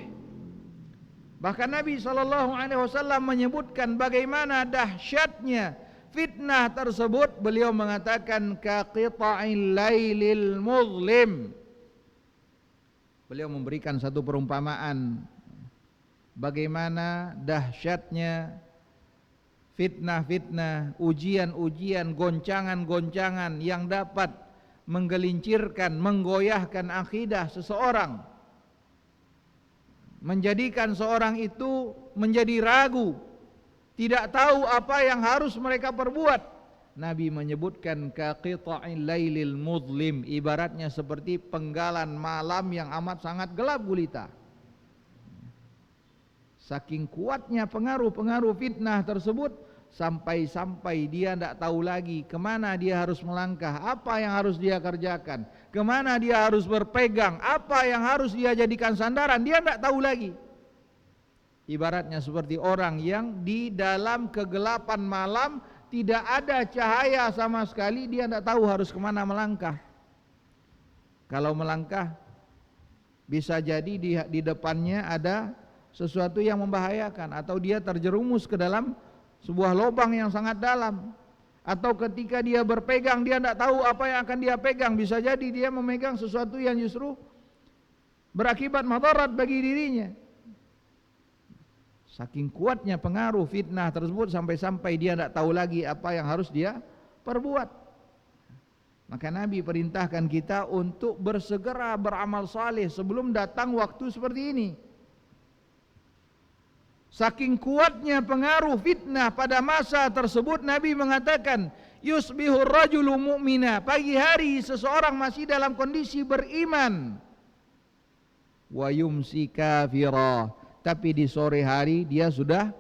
Bahkan Nabi SAW menyebutkan bagaimana dahsyatnya fitnah tersebut. Beliau mengatakan ka qita'il lailil muzlim. Beliau memberikan satu perumpamaan bagaimana dahsyatnya fitnah-fitnah, ujian-ujian, goncangan-goncangan yang dapat menggelincirkan, menggoyahkan akidah seseorang, menjadikan seorang itu menjadi ragu, tidak tahu apa yang harus mereka perbuat. Nabi menyebutkan ka qita'il lailil muzlim, ibaratnya seperti penggalan malam yang amat sangat gelap gulita. Saking kuatnya pengaruh-pengaruh fitnah tersebut, sampai-sampai dia tidak tahu lagi kemana dia harus melangkah, apa yang harus dia kerjakan, kemana dia harus berpegang, apa yang harus dia jadikan sandaran, dia tidak tahu lagi. Ibaratnya seperti orang yang di dalam kegelapan malam, tidak ada cahaya sama sekali, dia tidak tahu harus kemana melangkah. Kalau melangkah, bisa jadi di depannya ada sesuatu yang membahayakan, atau dia terjerumus ke dalam sebuah lubang yang sangat dalam, atau ketika dia berpegang dia tidak tahu apa yang akan dia pegang, bisa jadi dia memegang sesuatu yang justru berakibat madarat bagi dirinya. Saking kuatnya pengaruh fitnah tersebut sampai-sampai dia tidak tahu lagi apa yang harus dia perbuat. Maka Nabi perintahkan kita untuk bersegera beramal saleh sebelum datang waktu seperti ini. Saking kuatnya pengaruh fitnah pada masa tersebut, Nabi mengatakan, yusbihur rajulu mu'mina, pagi hari seseorang masih dalam kondisi beriman, wa yumsi kafira, tapi di sore hari dia sudah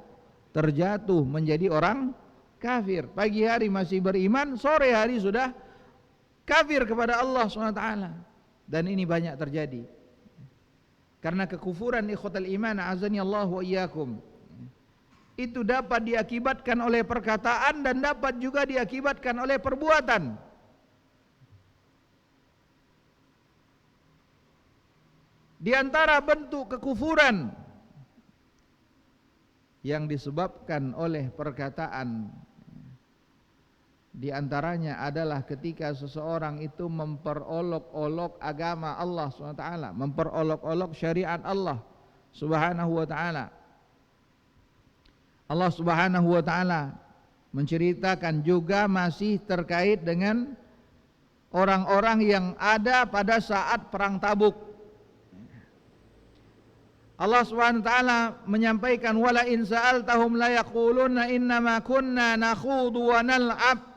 terjatuh menjadi orang kafir. Pagi hari masih beriman, sore hari sudah kafir kepada Allah SWT. Dan ini banyak terjadi karena kekufuran ikhwatal iman, azani Allah wa iyyakum. Itu dapat diakibatkan oleh perkataan dan dapat juga diakibatkan oleh perbuatan. Di antara bentuk kekufuran yang disebabkan oleh perkataan, di antaranya adalah ketika seseorang itu memperolok-olok agama Allah SWT, memperolok-olok syariat Allah Subhanahu wa ta'ala. Allah Subhanahu wa ta'ala menceritakan juga masih terkait dengan orang-orang yang ada pada saat perang Tabuk. Allah Subhanahu wa ta'ala menyampaikan, wala in sa'altahum la yaquluna innama kunna nakhudu wa nal'ab.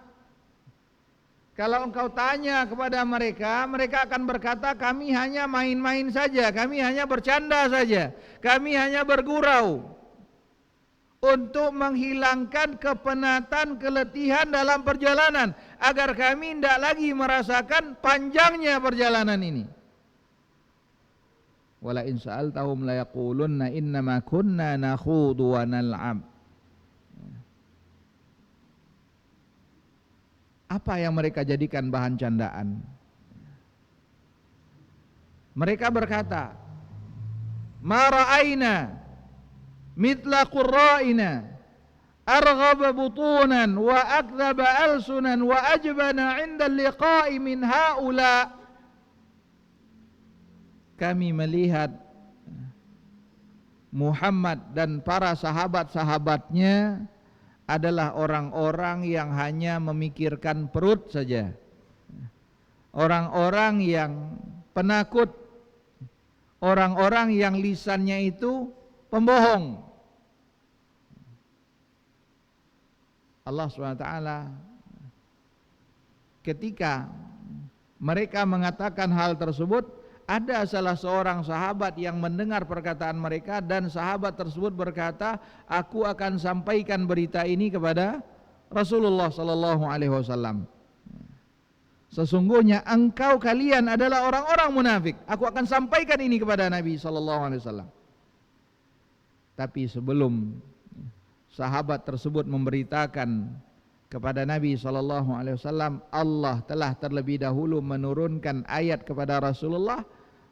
Kalau engkau tanya kepada mereka, mereka akan berkata, kami hanya main-main saja, kami hanya bercanda saja, kami hanya bergurau, untuk menghilangkan kepenatan, keletihan dalam perjalanan, agar kami tidak lagi merasakan panjangnya perjalanan ini. Wala in sa'altahum la yaqulunna innama kunna nakhudu wa nal'ab. Apa yang mereka jadikan bahan candaan? Mereka berkata, ma ra'ayna mitla qurra'ina arghaba butunan wa akdzaba alsunan wa ajbana 'inda liqa'i min haula. Kami melihat Muhammad dan para sahabat-sahabatnya adalah orang-orang yang hanya memikirkan perut saja, orang-orang yang penakut, orang-orang yang lisannya itu pembohong. Allah SWT ketika mereka mengatakan hal tersebut, ada salah seorang sahabat yang mendengar perkataan mereka, dan sahabat tersebut berkata, aku akan sampaikan berita ini kepada Rasulullah sallallahu alaihi wasallam. Sesungguhnya engkau kalian adalah orang-orang munafik. Aku akan sampaikan ini kepada Nabi sallallahu alaihi wasallam. Tapi sebelum sahabat tersebut memberitakan kepada Nabi sallallahu alaihi wasallam, Allah telah terlebih dahulu menurunkan ayat kepada Rasulullah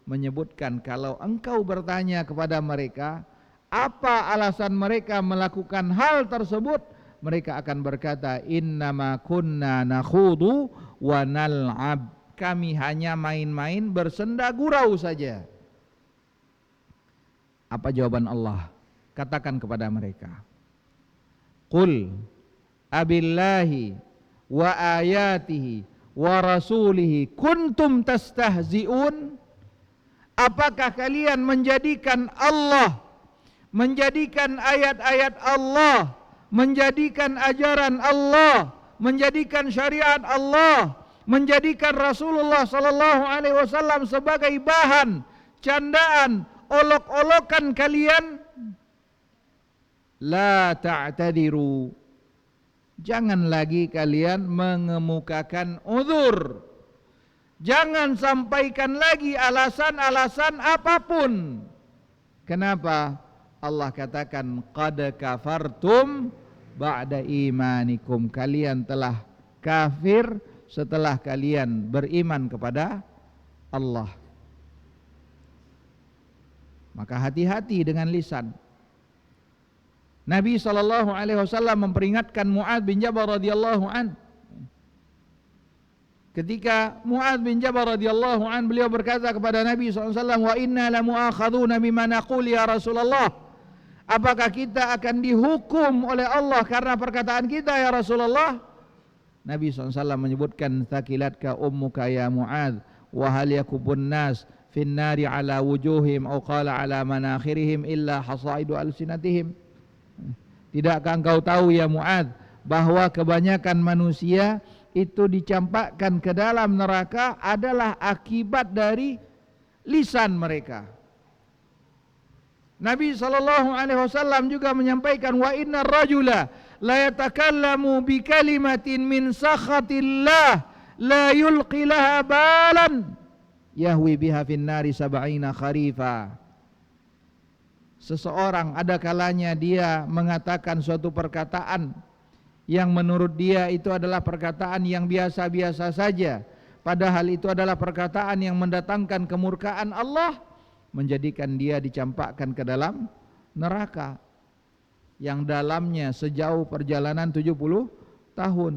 menyebutkan, kalau engkau bertanya kepada mereka apa alasan mereka melakukan hal tersebut, mereka akan berkata, innama kunna nakhudu wa nal'ab, kami hanya main-main bersenda gurau saja. Apa jawaban Allah? Katakan kepada mereka, qul abillahi wa ayatihi wa rasulihi kuntum tastahzi'un. Apakah kalian menjadikan Allah, menjadikan ayat-ayat Allah, menjadikan ajaran Allah, menjadikan syariat Allah, menjadikan Rasulullah sallallahu alaihi wasallam sebagai bahan candaan, olok-olokan kalian? La ta'tadiru, jangan lagi kalian mengemukakan uzur, jangan sampaikan lagi alasan-alasan apapun. Kenapa? Allah katakan, qad kafartum ba'da imanikum, kalian telah kafir setelah kalian beriman kepada Allah. Maka hati-hati dengan lisan. Nabi SAW memperingatkan Mu'adz bin Jabal radhiyallahu an. Ketika Mu'adz bin Jabal radhiyallahu an, beliau berkata kepada Nabi SAW, wa inna la mu'akhaduna bima naqul ya Rasulullah. Apakah kita akan dihukum oleh Allah karena perkataan kita ya Rasulullah? Nabi SAW menyebutkan, thaqilatka ummuka ya Mu'adz, wa hal yakubun nas fin nari ala wujuhim aw qala ala manakhirihim illa hasaidu alsinatihim. Tidakkah engkau tahu ya Mu'adz bahwa kebanyakan manusia itu dicampakkan ke dalam neraka adalah akibat dari lisan mereka. Nabi SAW juga menyampaikan, wa inna rajula la yatakallamu bi kalimatin min sakhatillah la yulqi laha balan yahwi biha fin nari sab'ina kharifa. Seseorang ada kalanya dia mengatakan suatu perkataan yang menurut dia itu adalah perkataan yang biasa-biasa saja, padahal itu adalah perkataan yang mendatangkan kemurkaan Allah, menjadikan dia dicampakkan ke dalam neraka yang dalamnya sejauh perjalanan 70 tahun.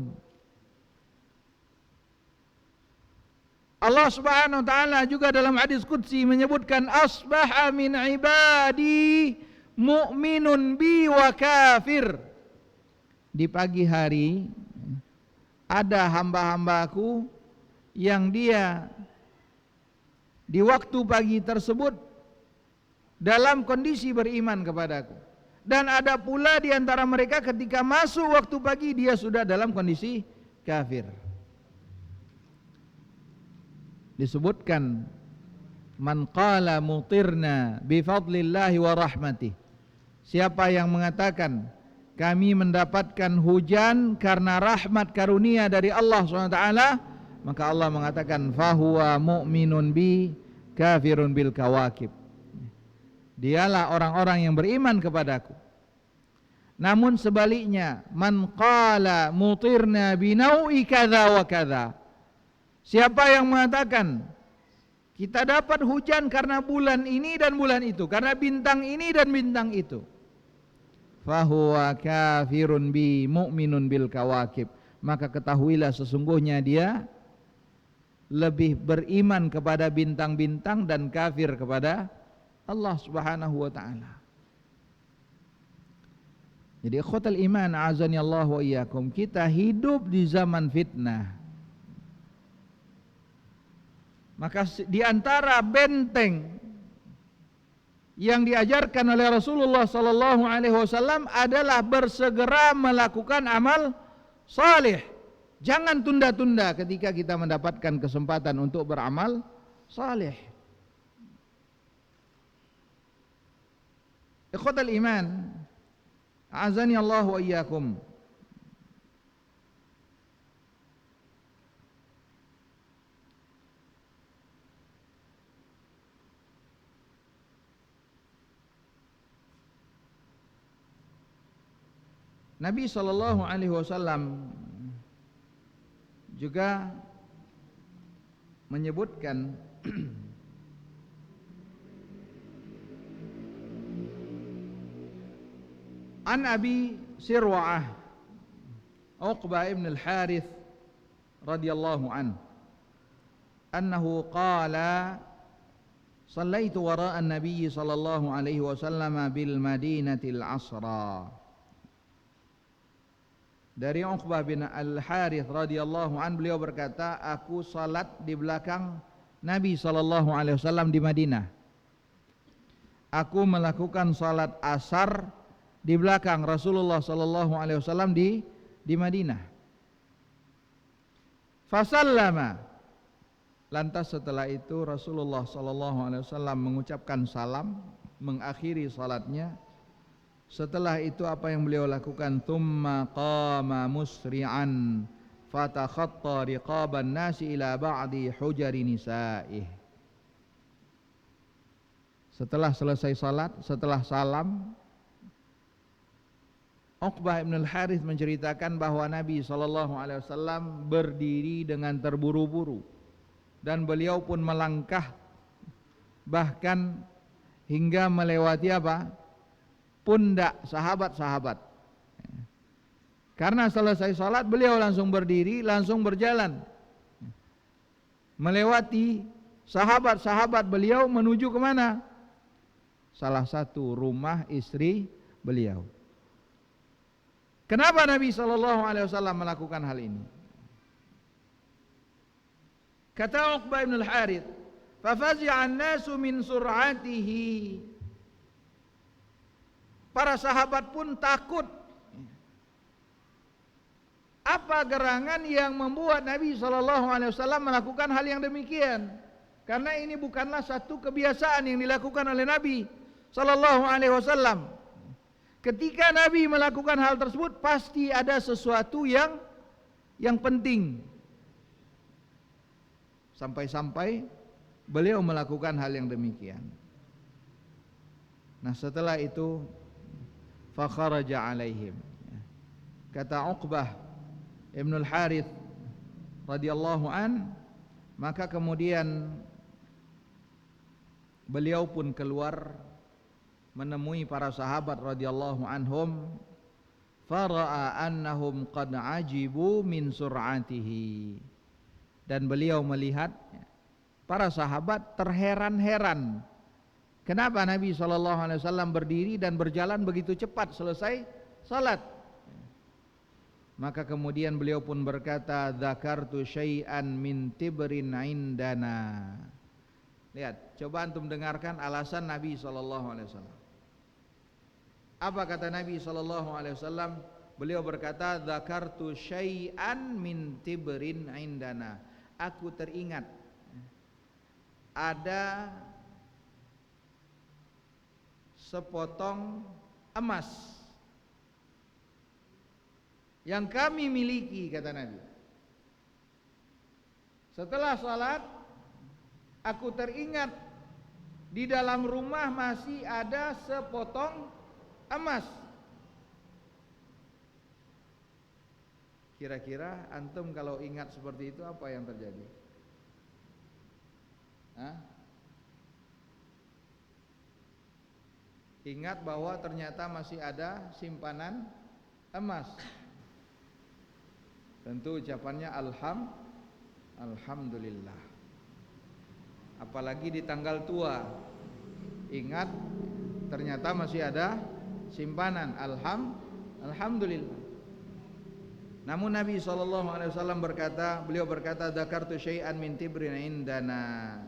Allah Subhanahu wa taala juga dalam hadis qudsi menyebutkan, asbaha min ibadi mu'minun bi wa kafir. Di pagi hari ada hamba-hambaku yang dia di waktu pagi tersebut dalam kondisi beriman kepadaku, dan ada pula di antara mereka ketika masuk waktu pagi dia sudah dalam kondisi kafir. Disebutkan, man qala mutirna bi fadlillahi wa rahmatih, siapa yang mengatakan kami mendapatkan hujan karena rahmat karunia dari Allah SWT, maka Allah mengatakan fahuwa mu'minun bi kafirun bil kawakib, dialah orang-orang yang beriman kepadaku. Namun sebaliknya, man qala mutirna binau'i kadza wa kadza, siapa yang mengatakan kita dapat hujan karena bulan ini dan bulan itu, karena bintang ini dan bintang itu, fahuwa kafirun bi mu'minun bil kawakib, maka ketahuilah sesungguhnya dia lebih beriman kepada bintang-bintang dan kafir kepada Allah Subhanahu wa taala. Jadi ikhwatal iman azani Allah wa iyyakum, kita hidup di zaman fitnah. Maka di antara benteng yang diajarkan oleh Rasulullah sallallahu alaihi wasallam adalah bersegera melakukan amal saleh. Jangan tunda-tunda ketika kita mendapatkan kesempatan untuk beramal saleh. Ikhwatal iman, a'azani Allah wa iyyakum. Nabi sallallahu alaihi wasallam juga menyebutkan an Abi Sirwa'ah Uqbah ibn al-Harith radhiyallahu anhu annahu qala sallaitu wara'a an-nabiy sallallahu alaihi wasallam bil madinatil asra. Dari Uqbah bin Al-Harith radhiyallahu an, beliau berkata, aku salat di belakang Nabi sallallahu alaihi wasallam di Madinah. Aku melakukan salat asar di belakang Rasulullah sallallahu alaihi wasallam di Madinah. Fasallama, lantas setelah itu Rasulullah sallallahu alaihi wasallam mengucapkan salam, mengakhiri salatnya. Setelah itu apa yang beliau lakukan? Thumma qama musri'an fatakhatta riqaban nasi ila ba'di hujari nisa'ih. Setelah selesai salat, setelah salam, Uqbah ibn al-Harith menceritakan bahwa Nabi SAW berdiri dengan terburu-buru, dan beliau pun melangkah bahkan hingga melewati apa? Pundak sahabat-sahabat. Karena selesai salat beliau langsung berdiri, langsung berjalan melewati sahabat-sahabat beliau menuju kemana? Salah satu rumah istri beliau. Kenapa Nabi SAW melakukan hal ini? Kata Uqbah bin al-Harith, "Fafazi'a an-nasu min sur'atihi." Para sahabat pun takut. Apa gerangan yang membuat Nabi SAW melakukan hal yang demikian? Karena ini bukanlah satu kebiasaan yang dilakukan oleh Nabi SAW. Ketika Nabi melakukan hal tersebut, pasti ada sesuatu yang penting. Sampai-sampai beliau melakukan hal yang demikian. Nah, setelah itu fakharaja alaihim. Kata Uqbah Ibn al-Harith radhiyallahu an, maka kemudian beliau pun keluar menemui para sahabat radhiyallahu anhum, fara'a annahum qad ajibu min sur'atihi, dan beliau melihat para sahabat terheran-heran kenapa Nabi SAW berdiri dan berjalan begitu cepat selesai salat. Maka kemudian beliau pun berkata, "Dzakartu syai'an min tibrin indana." Lihat, coba antum dengarkan alasan Nabi SAW. Apa kata Nabi SAW? Beliau berkata, "Dzakartu syai'an min tibrin indana." Aku teringat ada sepotong emas yang kami miliki, kata Nabi. Setelah salat, aku teringat di dalam rumah masih ada sepotong emas. Kira-kira antum kalau ingat seperti itu apa yang terjadi? Ingat bahwa ternyata masih ada simpanan emas. Tentu ucapannya alhamdulillah. Apalagi di tanggal tua, ingat ternyata masih ada simpanan, alhamdulillah. Namun Nabi SAW beliau berkata, "Dzakartu syai'an min tibrin indana,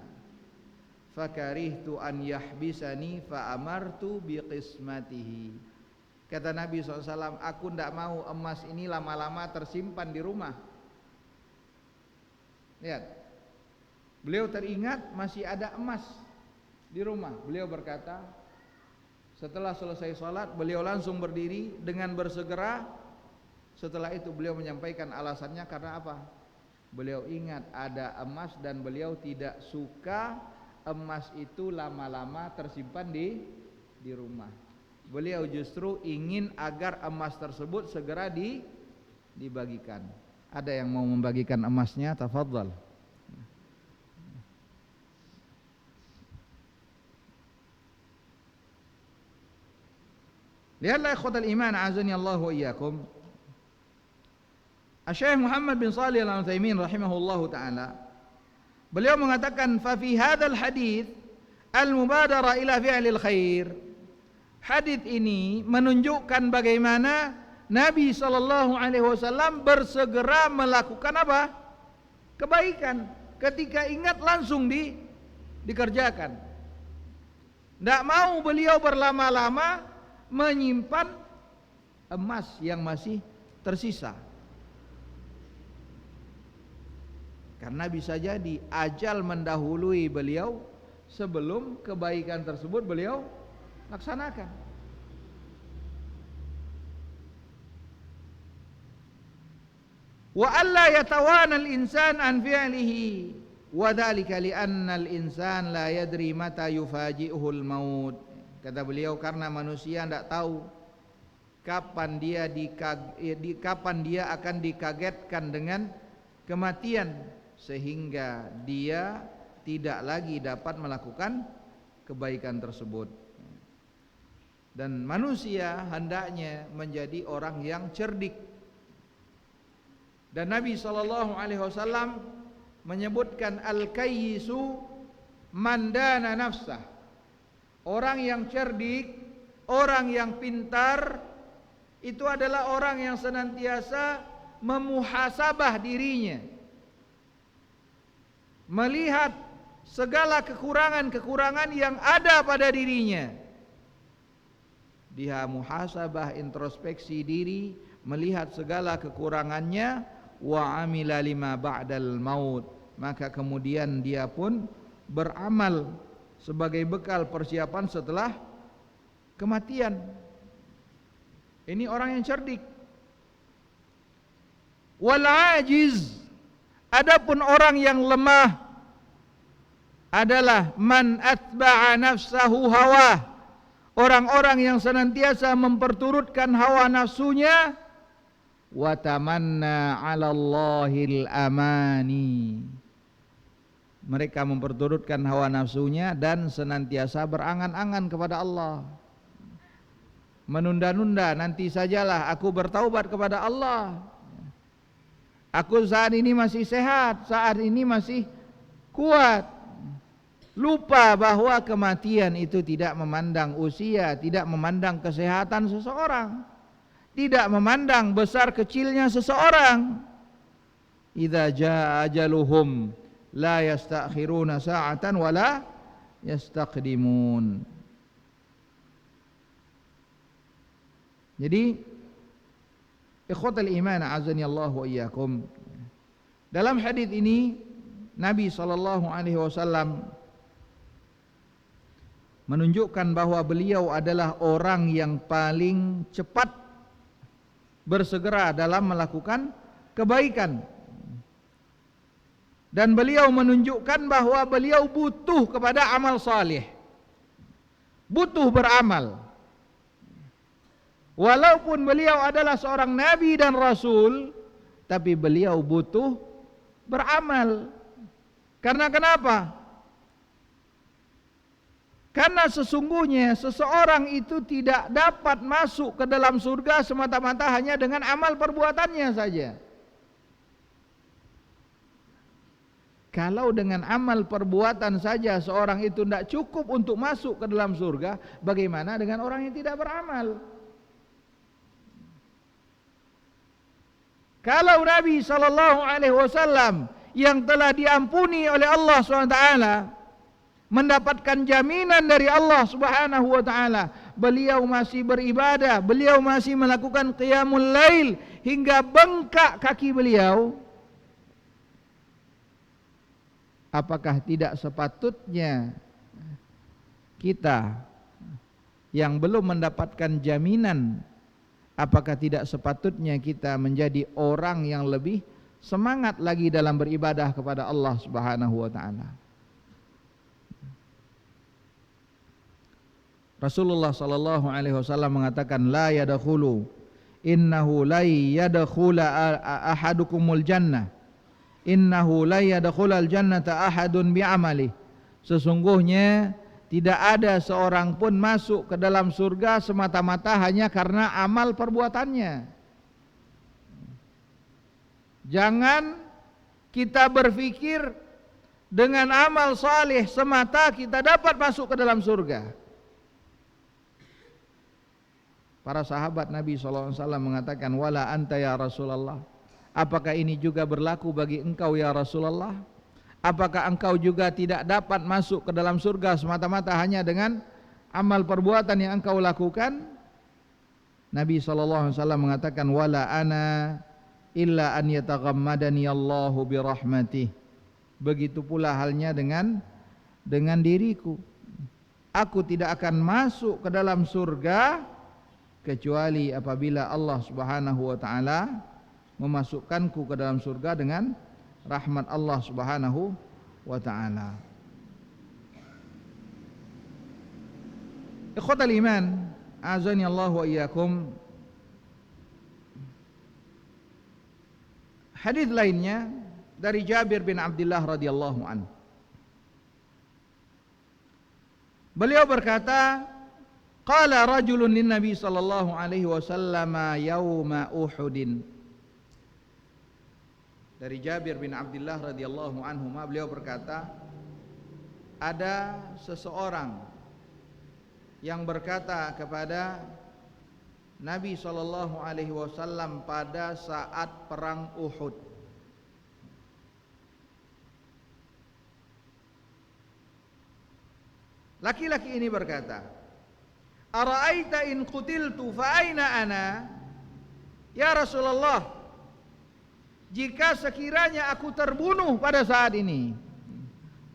fakarihtu an yahbisani fa amartu biqismatihi." Kata Nabi SAW, aku tidak mau emas ini lama-lama tersimpan di rumah. Lihat, beliau teringat masih ada emas di rumah. Beliau berkata, setelah selesai sholat, beliau langsung berdiri dengan bersegera. Setelah itu beliau menyampaikan alasannya karena apa? Beliau ingat ada emas dan beliau tidak suka emas itu lama-lama tersimpan di rumah. Beliau justru ingin agar emas tersebut segera dibagikan. Ada yang mau membagikan emasnya? Tafadhal. Lihatlah ikhwatal iman, azani Allah wa iyyakum. Syekh Muhammad bin Shalih Al-Utsaimin rahimahullahu taala, beliau mengatakan, fa fi hadzal hadits al-mubadara ila fi'lil khair. Hadits ini menunjukkan bagaimana Nabi SAW bersegera melakukan apa? Kebaikan. Ketika ingat langsung dikerjakan. Tidak mau beliau berlama-lama menyimpan emas yang masih tersisa. Karena bisa jadi ajal mendahului beliau sebelum kebaikan tersebut beliau laksanakan. Wa alla yatawana al-insan an fi'lihi wa dzalika li anna al-insan la yadri mata yufaji'uhu al-maut. Kata beliau, karena manusia tidak tahu kapan dia akan dikagetkan dengan kematian, sehingga dia tidak lagi dapat melakukan kebaikan tersebut. Dan manusia hendaknya menjadi orang yang cerdik. Dan Nabi SAW menyebutkan al-kayyisu man dana nafsah. Orang yang cerdik, Orang yang pintar itu adalah orang yang senantiasa memuhasabah dirinya, melihat segala kekurangan-kekurangan yang ada pada dirinya. Dia muhasabah, introspeksi diri, melihat segala kekurangannya, wa amila lima ba'dal maut, maka kemudian dia pun beramal sebagai bekal persiapan setelah kematian. Ini orang yang cerdik. Wal ajiz, adapun orang yang lemah adalah man atba'a nafsahu hawa, orang-orang yang senantiasa memperturutkan hawa nafsunya, wa tamanna 'ala Allahil amani, mereka memperturutkan hawa nafsunya dan senantiasa berangan-angan kepada Allah, menunda-nunda, nanti sajalah aku bertaubat kepada Allah, aku saat ini masih sehat, saat ini masih kuat. Lupa bahwa kematian itu tidak memandang usia, tidak memandang kesehatan seseorang, tidak memandang besar kecilnya seseorang. Idza jaa ajaluhum la yastakhiruna sa'atan wa la yastaqdimun. Jadi ikhwatal iman azani Allah wa iyyakum, dalam hadis ini Nabi sallallahu alaihi wasallam menunjukkan bahwa beliau adalah orang yang paling cepat bersegera dalam melakukan kebaikan. Dan beliau menunjukkan bahwa beliau butuh kepada amal saleh, butuh beramal. Walaupun beliau adalah seorang nabi dan rasul, tapi beliau butuh beramal. Karena kenapa? Karena sesungguhnya seseorang itu tidak dapat masuk ke dalam surga semata-mata hanya dengan amal perbuatannya saja. Kalau dengan amal perbuatan saja seorang itu tidak cukup untuk masuk ke dalam surga, bagaimana dengan orang yang tidak beramal? Kalau Nabi SAW yang telah diampuni oleh Allah SWT mendapatkan jaminan dari Allah Subhanahu wa taala, beliau masih beribadah, beliau masih melakukan qiyamul lail hingga bengkak kaki beliau, apakah tidak sepatutnya kita yang belum mendapatkan jaminan, apakah tidak sepatutnya kita menjadi orang yang lebih semangat lagi dalam beribadah kepada Allah Subhanahu wa taala? Rasulullah sallallahu alaihi wasallam mengatakan, la yadkhulu innahu la yadkhula ahadukumul jannah, innahu la yadkhulul jannata ahadun bi'amali, sesungguhnya tidak ada seorang pun masuk ke dalam surga semata-mata hanya karena amal perbuatannya. Jangan kita berpikir dengan amal saleh semata kita dapat masuk ke dalam surga. Para sahabat Nabi SAW mengatakan, wala anta ya Rasulullah, apakah ini juga berlaku bagi engkau ya Rasulullah? Apakah engkau juga tidak dapat masuk ke dalam surga semata-mata hanya dengan amal perbuatan yang engkau lakukan? Nabi SAW mengatakan, wala ana illa an yataghammadani Allahu birahmatih, begitu pula halnya dengan diriku, aku tidak akan masuk ke dalam surga kecuali apabila Allah Subhanahu wa taala memasukkanku ke dalam surga dengan rahmat Allah Subhanahu wa taala. Ikhwatal iman, azani Allah wa iyyakum. Hadis lainnya dari Jabir bin Abdullah radhiyallahu anhu. Beliau berkata, qala rajulun lin Nabi sallallahu alaihi wasallam yauma Uhudin. Dari Jabir bin Abdullah radhiyallahu anhu, beliau berkata, ada seseorang yang berkata kepada Nabi SAW pada saat perang Uhud. Laki-laki ini berkata, "Ara'aita in qutiltu fa aina ana?" Ya Rasulullah, jika sekiranya aku terbunuh pada saat ini,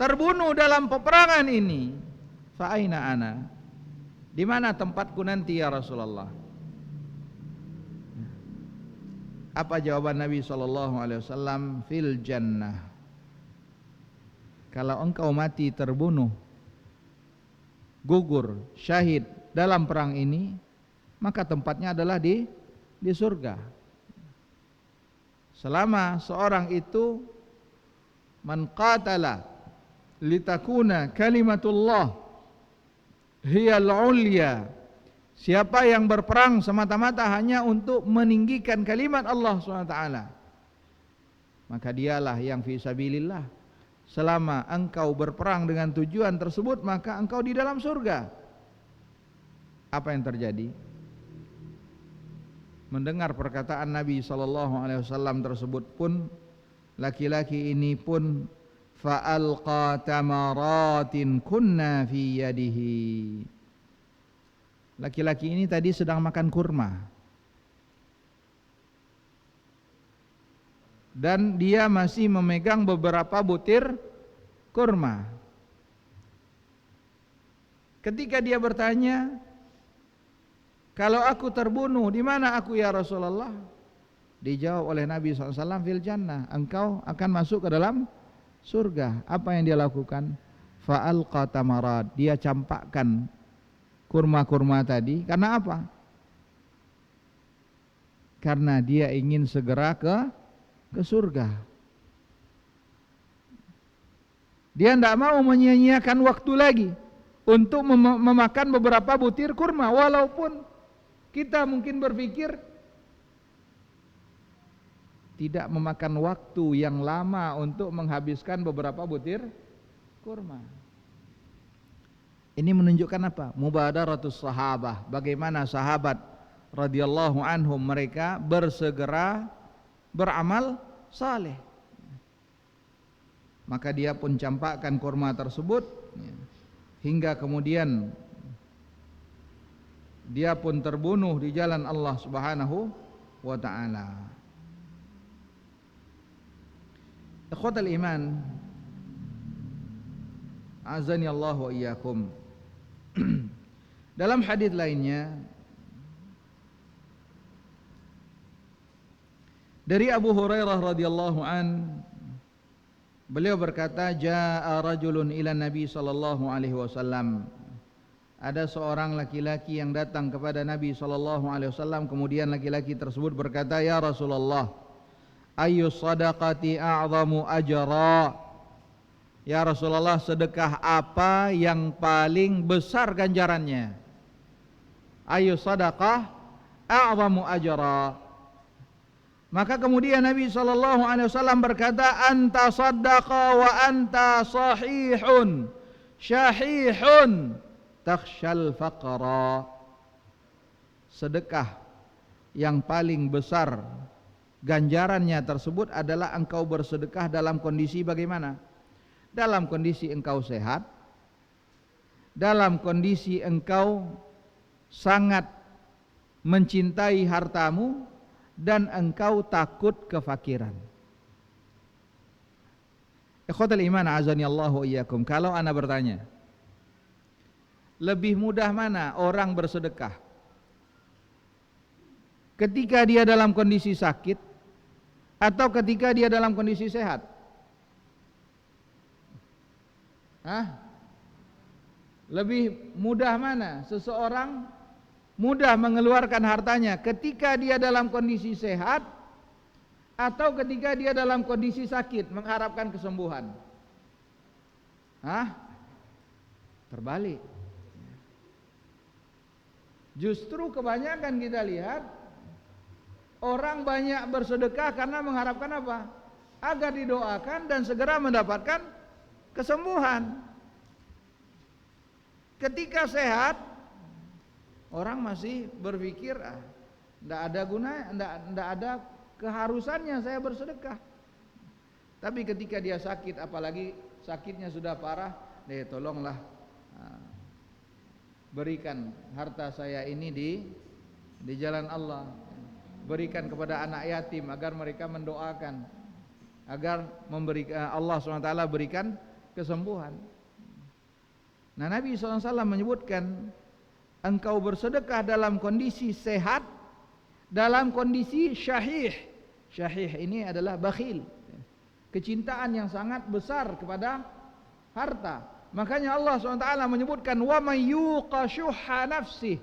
terbunuh dalam peperangan ini, fa aina ana? Di mana tempatku nanti ya Rasulullah? Apa jawaban Nabi SAW? Fil jannah. Kalau engkau mati terbunuh, gugur, syahid dalam perang ini, maka tempatnya adalah di surga. Selama seorang itu man qatala litakuna kalimatullah hiyal ulya, siapa yang berperang semata-mata hanya untuk meninggikan kalimat Allah SWT, maka dialah yang fi sabilillah. Selama engkau berperang dengan tujuan tersebut, maka engkau di dalam surga. Apa yang terjadi? Mendengar perkataan Nabi SAW tersebut pun, laki-laki ini pun fa'alqa tamaratin kunna fi yadihi. Laki-laki ini tadi sedang makan kurma, dan dia masih memegang beberapa butir kurma. Ketika dia bertanya, "Kalau aku terbunuh, di mana aku ya Rasulullah?" Dijawab oleh Nabi SAW, "Fil jannah." Engkau akan masuk ke dalam surga. Apa yang dia lakukan? Fa'alqa tamarat. Dia campakkan kurma-kurma tadi. Karena apa? Karena dia ingin segera ke surga. Dia tidak mau menyia-nyiakan waktu lagi untuk memakan beberapa butir kurma. Walaupun kita mungkin berpikir tidak memakan waktu yang lama untuk menghabiskan beberapa butir kurma. Ini menunjukkan apa? Mubadaratus sahabah. Bagaimana sahabat radhiyallahu anhum mereka bersegera beramal saleh. Maka dia pun campakkan kurma tersebut, hingga kemudian dia pun terbunuh di jalan Allah Subhanahu wa ta'ala. Ikhwatal iman, azani Allah wa iyyakum. Dalam hadis lainnya dari Abu Hurairah radhiyallahu an, beliau berkata, "Jaa rajulun ila Nabi sallallahu alaihi wasallam." Ada seorang laki-laki yang datang kepada Nabi sallallahu alaihi wasallam, kemudian laki-laki tersebut berkata, "Ya Rasulullah, ayyu sadaqati a'zamu ajra?" Ya Rasulullah, sedekah apa yang paling besar ganjarannya? Ayyu sadaqah a'zamu ajra? Maka kemudian Nabi SAW berkata, "Anta saddaqa wa anta sahihun syahihun takhshal faqra." Sedekah yang paling besar ganjarannya tersebut adalah engkau bersedekah dalam kondisi bagaimana? Dalam kondisi engkau sehat, dalam kondisi engkau sangat mencintai hartamu, dan engkau takut kefakiran. Ikhwatul iman, azani Allah wa iyyakum. Kalau ana bertanya, lebih mudah mana orang bersedekah? Ketika dia dalam kondisi sakit atau ketika dia dalam kondisi sehat? Lebih mudah mana seseorang mudah mengeluarkan hartanya ketika dia dalam kondisi sehat atau ketika dia dalam kondisi sakit mengharapkan kesembuhan? Terbalik. Justru kebanyakan kita lihat orang banyak bersedekah karena mengharapkan apa? Agar didoakan dan segera mendapatkan kesembuhan. Ketika sehat Orang masih berpikir, tidak ada guna, tidak ada keharusannya saya bersedekah. Tapi ketika dia sakit, apalagi sakitnya sudah parah, tolonglah berikan harta saya ini di jalan Allah. Berikan kepada anak yatim agar mereka mendoakan, agar memberikan Allah SWT berikan kesembuhan. Nah, Nabi SAW menyebutkan, engkau bersedekah dalam kondisi sehat, dalam kondisi syahih. Syahih ini adalah bakhil, kecintaan yang sangat besar kepada harta. Makanya Allah SWT menyebutkan, wa may yuqa syuhha nafsih,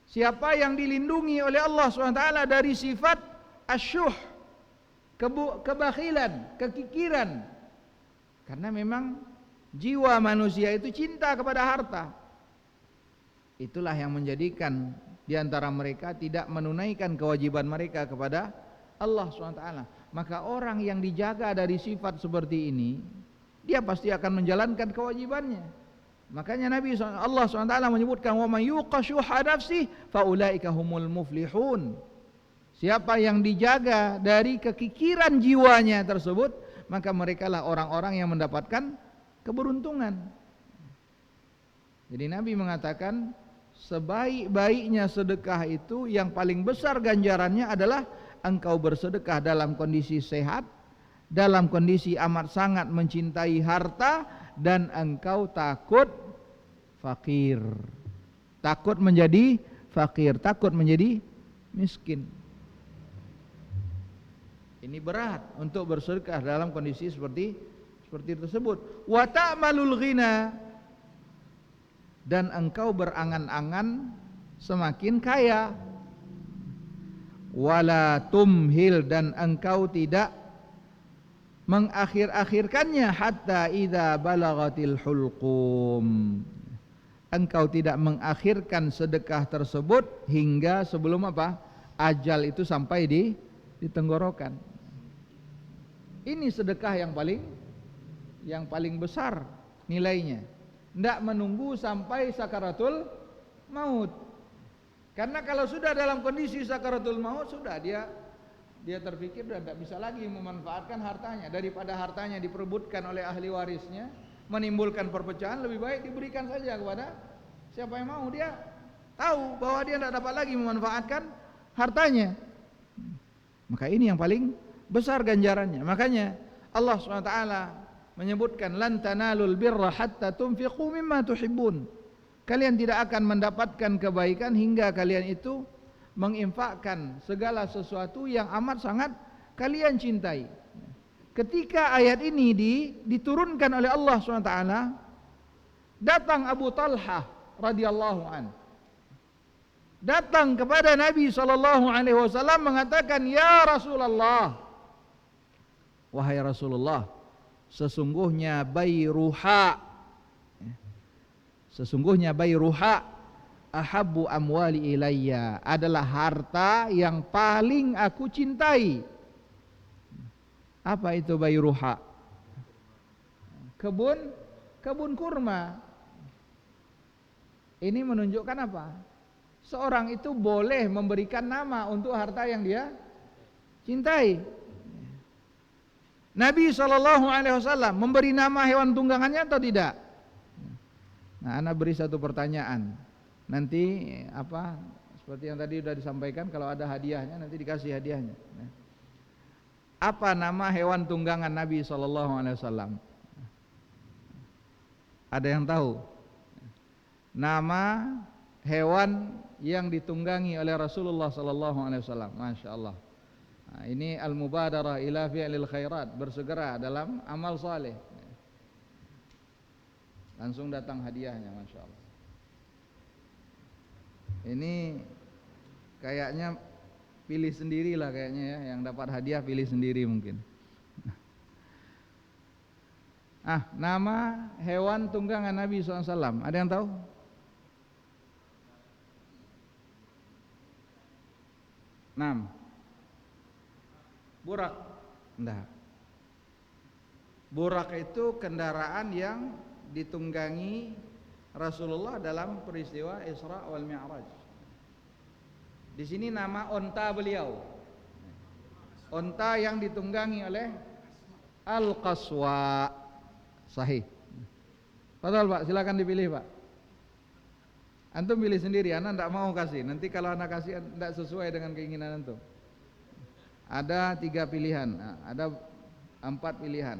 siapa yang dilindungi oleh Allah SWT dari sifat asyuh, kebakhilan, kekikiran. Karena memang jiwa manusia itu cinta kepada harta. Itulah yang menjadikan di antara mereka tidak menunaikan kewajiban mereka kepada Allah SWT. Maka orang yang dijaga dari sifat seperti ini, dia pasti akan menjalankan kewajibannya. Makanya Allah SWT menyebutkan, wa may yuqa syuhha nafsihi fa ulaika humul muflihun. Siapa yang dijaga dari kekikiran jiwanya tersebut, maka merekalah orang-orang yang mendapatkan keberuntungan. Jadi Nabi mengatakan, sebaik-baiknya sedekah itu yang paling besar ganjarannya adalah engkau bersedekah dalam kondisi sehat, dalam kondisi amat sangat mencintai harta, dan engkau takut fakir, takut menjadi fakir, takut menjadi miskin. Ini berat untuk bersedekah dalam kondisi seperti tersebut. Wa ta'malul ghina, dan engkau berangan-angan semakin kaya. Wala tumhil, dan engkau tidak mengakhir-akhirkannya, hatta idza balagatil hulqum, engkau tidak mengakhirkan sedekah tersebut hingga sebelum apa? Ajal itu sampai di tenggorokan. Ini sedekah yang paling besar nilainya. Tidak menunggu sampai sakaratul maut. Karena kalau sudah dalam kondisi sakaratul maut, sudah dia terpikir dan tidak bisa lagi memanfaatkan hartanya. Daripada hartanya diperebutkan oleh ahli warisnya, menimbulkan perpecahan, lebih baik diberikan saja kepada siapa yang mau. Dia tahu bahwa dia tidak dapat lagi memanfaatkan hartanya. Maka ini yang paling besar ganjarannya. Makanya Allah SWT menyebutkan, lan tanalul birra hatta tunfiqu mimma tuhibbun. Kalian tidak akan mendapatkan kebaikan hingga kalian itu menginfakkan segala sesuatu yang amat sangat kalian cintai. Ketika ayat ini diturunkan oleh Allah SWT, datang Abu Talhah radhiyallahu an, datang kepada Nabi SAW mengatakan, ya Rasulullah, wahai Rasulullah, sesungguhnya Bayruha ahabbu amwali ilayya, adalah harta yang paling aku cintai. Apa itu Bayruha? Kebun kurma. Ini menunjukkan apa? Seorang itu boleh memberikan nama untuk harta yang dia cintai. Nabi SAW memberi nama hewan tunggangannya atau tidak? Nah, ana beri satu pertanyaan. Nanti seperti yang tadi sudah disampaikan, kalau ada hadiahnya nanti dikasih hadiahnya. Apa nama hewan tunggangan Nabi SAW? Ada yang tahu? Nama hewan yang ditunggangi oleh Rasulullah SAW. Masya Allah. Nah, ini al-mubadarah ila fi'lil khairat, bersegera dalam amal saleh. Langsung datang hadiahnya, Masya Allah. Ini kayaknya pilih sendirilah kayaknya ya, yang dapat hadiah pilih sendiri mungkin. Nama hewan tunggangan Nabi SAW, ada yang tahu? Burak. Enggak. Burak itu kendaraan yang ditunggangi Rasulullah dalam peristiwa Isra wal Mi'raj. Di sini nama onta beliau, onta yang ditunggangi oleh Al-Qaswa. Sahih. Betul Pak, silakan dipilih Pak. Antum pilih sendiri, anak tidak mau kasih. Nanti kalau anak kasih tidak sesuai dengan keinginan antum. Ada 3 pilihan, ada 4 pilihan.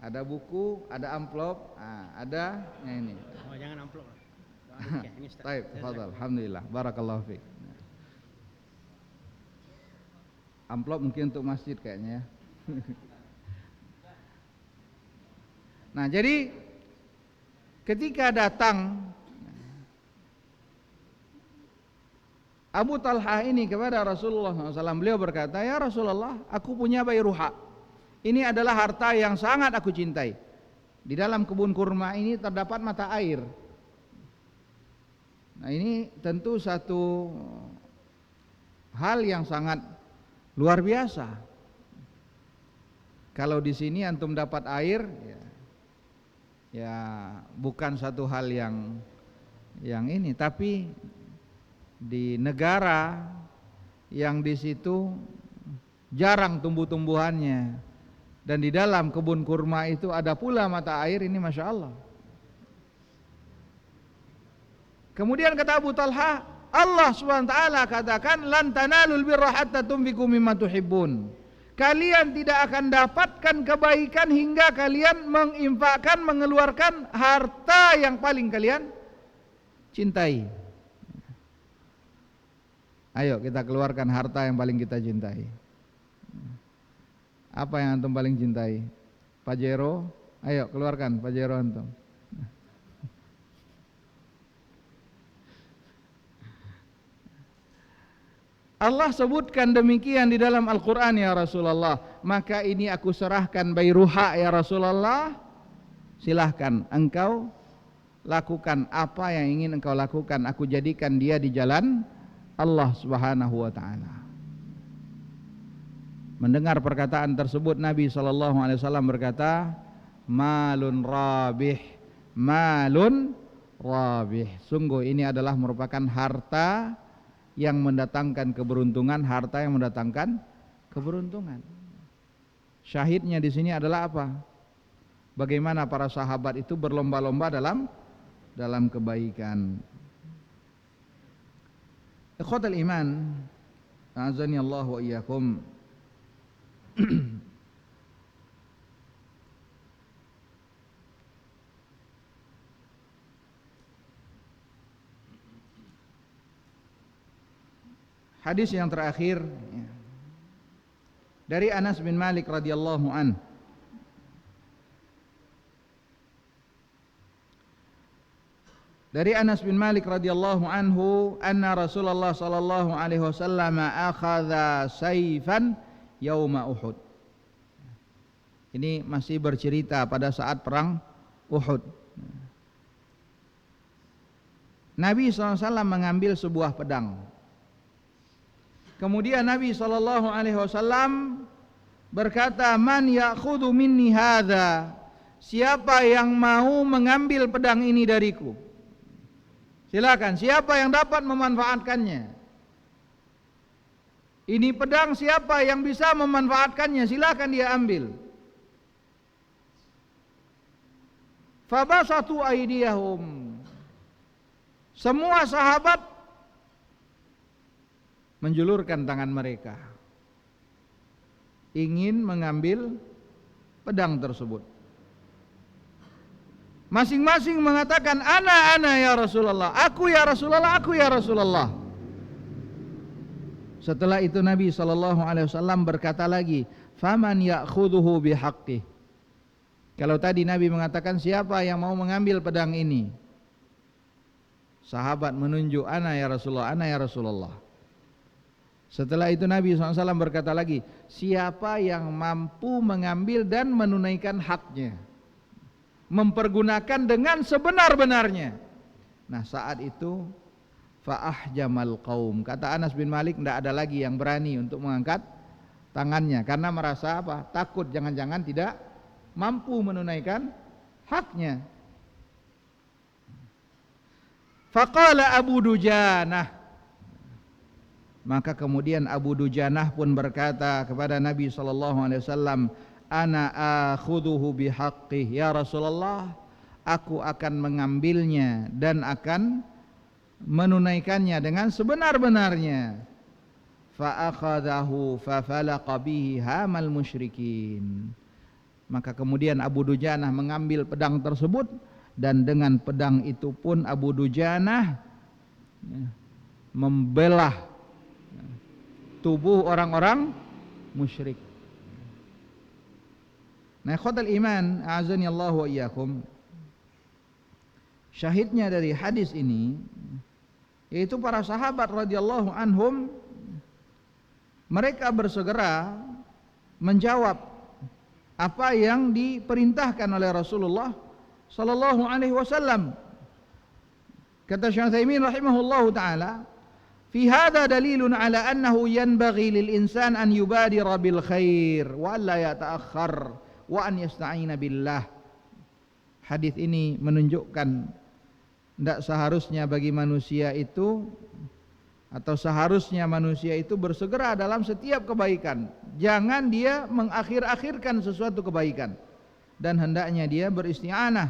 Ada buku, ada amplop, ada ini. Oh, jangan amplop. Baik, tafadhal. Alhamdulillah. Barakallahu fiik. Amplop mungkin untuk masjid kayaknya ya. Nah, jadi ketika datang Abu Talha ini kepada Rasulullah SAW, beliau berkata, "Ya Rasulullah, aku punya Bayruha. Ini adalah harta yang sangat aku cintai. Di dalam kebun kurma ini terdapat mata air." Nah, ini tentu satu hal yang sangat luar biasa. Kalau di sini antum dapat air, ya bukan satu hal yang ini, tapi di negara yang di situ jarang tumbuh-tumbuhannya, dan di dalam kebun kurma itu ada pula mata air, ini Masya Allah. Kemudian kata Abu Talha, Allah SWT katakan, "Lan tanalul birra hatta tunfiqu mimma tuhibbun." Kalian tidak akan dapatkan kebaikan hingga kalian menginfakkan, mengeluarkan harta yang paling kalian cintai. Ayo kita keluarkan harta yang paling kita cintai. Apa yang antum paling cintai? Pajero? Ayo keluarkan Pajero antum. Allah sebutkan demikian di dalam Al-Quran, ya Rasulullah. Maka ini aku serahkan Bayruha ya Rasulullah. Silahkan engkau lakukan apa yang ingin engkau lakukan. Aku jadikan dia di jalan Allah Subhanahu wa ta'ala. Mendengar perkataan tersebut, Nabi SAW berkata, "Malun rabih, malun rabih." Sungguh ini adalah merupakan harta yang mendatangkan keberuntungan, harta yang mendatangkan keberuntungan. Syahidnya di sini adalah apa? Bagaimana para sahabat itu berlomba-lomba dalam kebaikan. Ikhwatal iman, a'azani Allah wa iyyakum. Hadis yang terakhir dari Anas bin Malik radhiyallahu an. Dari Anas bin Malik radhiyallahu anhu, anna Rasulullah sallallahu alaihi wasallam akhadha sayfan yauma Uhud. Ini masih bercerita pada saat perang Uhud. Nabi SAW mengambil sebuah pedang. Kemudian Nabi SAW berkata, "Man ya'khudhu minni hadza?" Siapa yang mau mengambil pedang ini dariku? Silakan, siapa yang dapat memanfaatkannya? Ini pedang, siapa yang bisa memanfaatkannya? Silakan dia ambil. Fabasatu aydiyahum. Semua sahabat menjulurkan tangan mereka, ingin mengambil pedang tersebut. Masing-masing mengatakan, ana ya Rasulullah, aku ya Rasulullah, aku ya Rasulullah. Setelah itu Nabi SAW berkata lagi, faman ya'khudhuhu bihaqqih. Kalau tadi Nabi mengatakan siapa yang mau mengambil pedang ini, sahabat menunjuk, ana ya Rasulullah, ana ya Rasulullah. Setelah itu Nabi SAW berkata lagi, siapa yang mampu mengambil dan menunaikan haknya, mempergunakan dengan sebenar-benarnya. Nah saat itu fa'ahjamal qaum, kata Anas bin Malik, tidak ada lagi yang berani untuk mengangkat tangannya karena merasa apa? Takut jangan-jangan tidak mampu menunaikan haknya. Faqala Abu Dujanah, maka kemudian Abu Dujanah pun berkata kepada Nabi SAW, ana akhudhuhu bihaqqih ya Rasulullah, aku akan mengambilnya dan akan menunaikannya dengan sebenar-benarnya. Fa akhadahu fa falaqa bihi hamal musyrikin, maka kemudian Abu Dujanah mengambil pedang tersebut, dan dengan pedang itu pun Abu Dujanah membelah tubuh orang-orang musyrik. Nah, ikhwatal iman, a'azani Allah wa iyyakum, syahidnya dari hadis ini yaitu para sahabat radhiyallahu anhum, mereka bersegera menjawab apa yang diperintahkan oleh Rasulullah sallallahu alaihi wasallam. Kata Syekh Utsaimin rahimahullahu taala, fi hadza dalilun ala annahu yanbaghi lil insan an yubadira bil khair wa alla yata'akhkhar wa an yasta'ina billah. Hadis ini menunjukkan tidak seharusnya bagi manusia itu, atau seharusnya manusia itu bersegera dalam setiap kebaikan. Jangan dia mengakhir-akhirkan sesuatu kebaikan, dan hendaknya dia beristi'anah,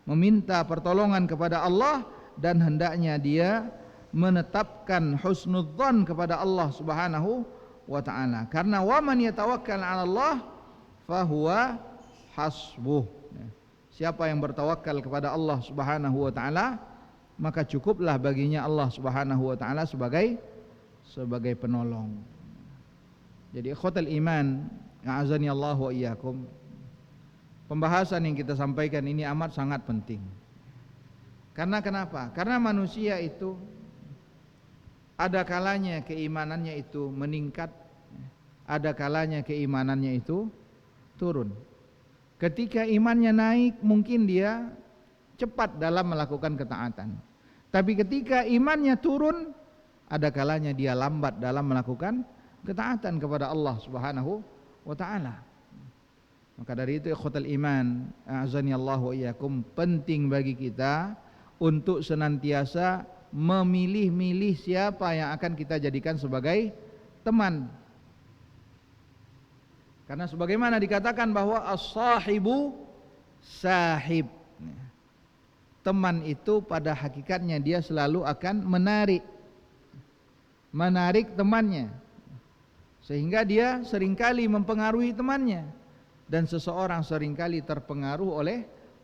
meminta pertolongan kepada Allah, dan hendaknya dia menetapkan husnudzan kepada Allah Subhanahu wa taala. Karena wa man yatawakkal 'ala Allah fahuwa hasbuh. Siapa yang bertawakal kepada Allah Subhanahu wa taala, maka cukuplah baginya Allah Subhanahu wa taala sebagai penolong. Jadi ikhwatal iman, a'azani Allah wa iyyakum, pembahasan yang kita sampaikan ini amat sangat penting. Karena kenapa? Karena manusia itu ada kalanya keimanannya itu meningkat, ada kalanya keimanannya itu turun. Ketika imannya naik, mungkin dia cepat dalam melakukan ketaatan. Tapi ketika imannya turun, ada kalanya dia lambat dalam melakukan ketaatan kepada Allah Subhanahu wa taala. Maka dari itu ikhwatal iman, a'azani Allah wa iyyakum, penting bagi kita untuk senantiasa memilih-milih siapa yang akan kita jadikan sebagai teman. Karena sebagaimana dikatakan bahwa as-sahibu sahib, teman itu pada hakikatnya dia selalu akan menarik temannya, sehingga dia seringkali mempengaruhi temannya, dan seseorang seringkali terpengaruh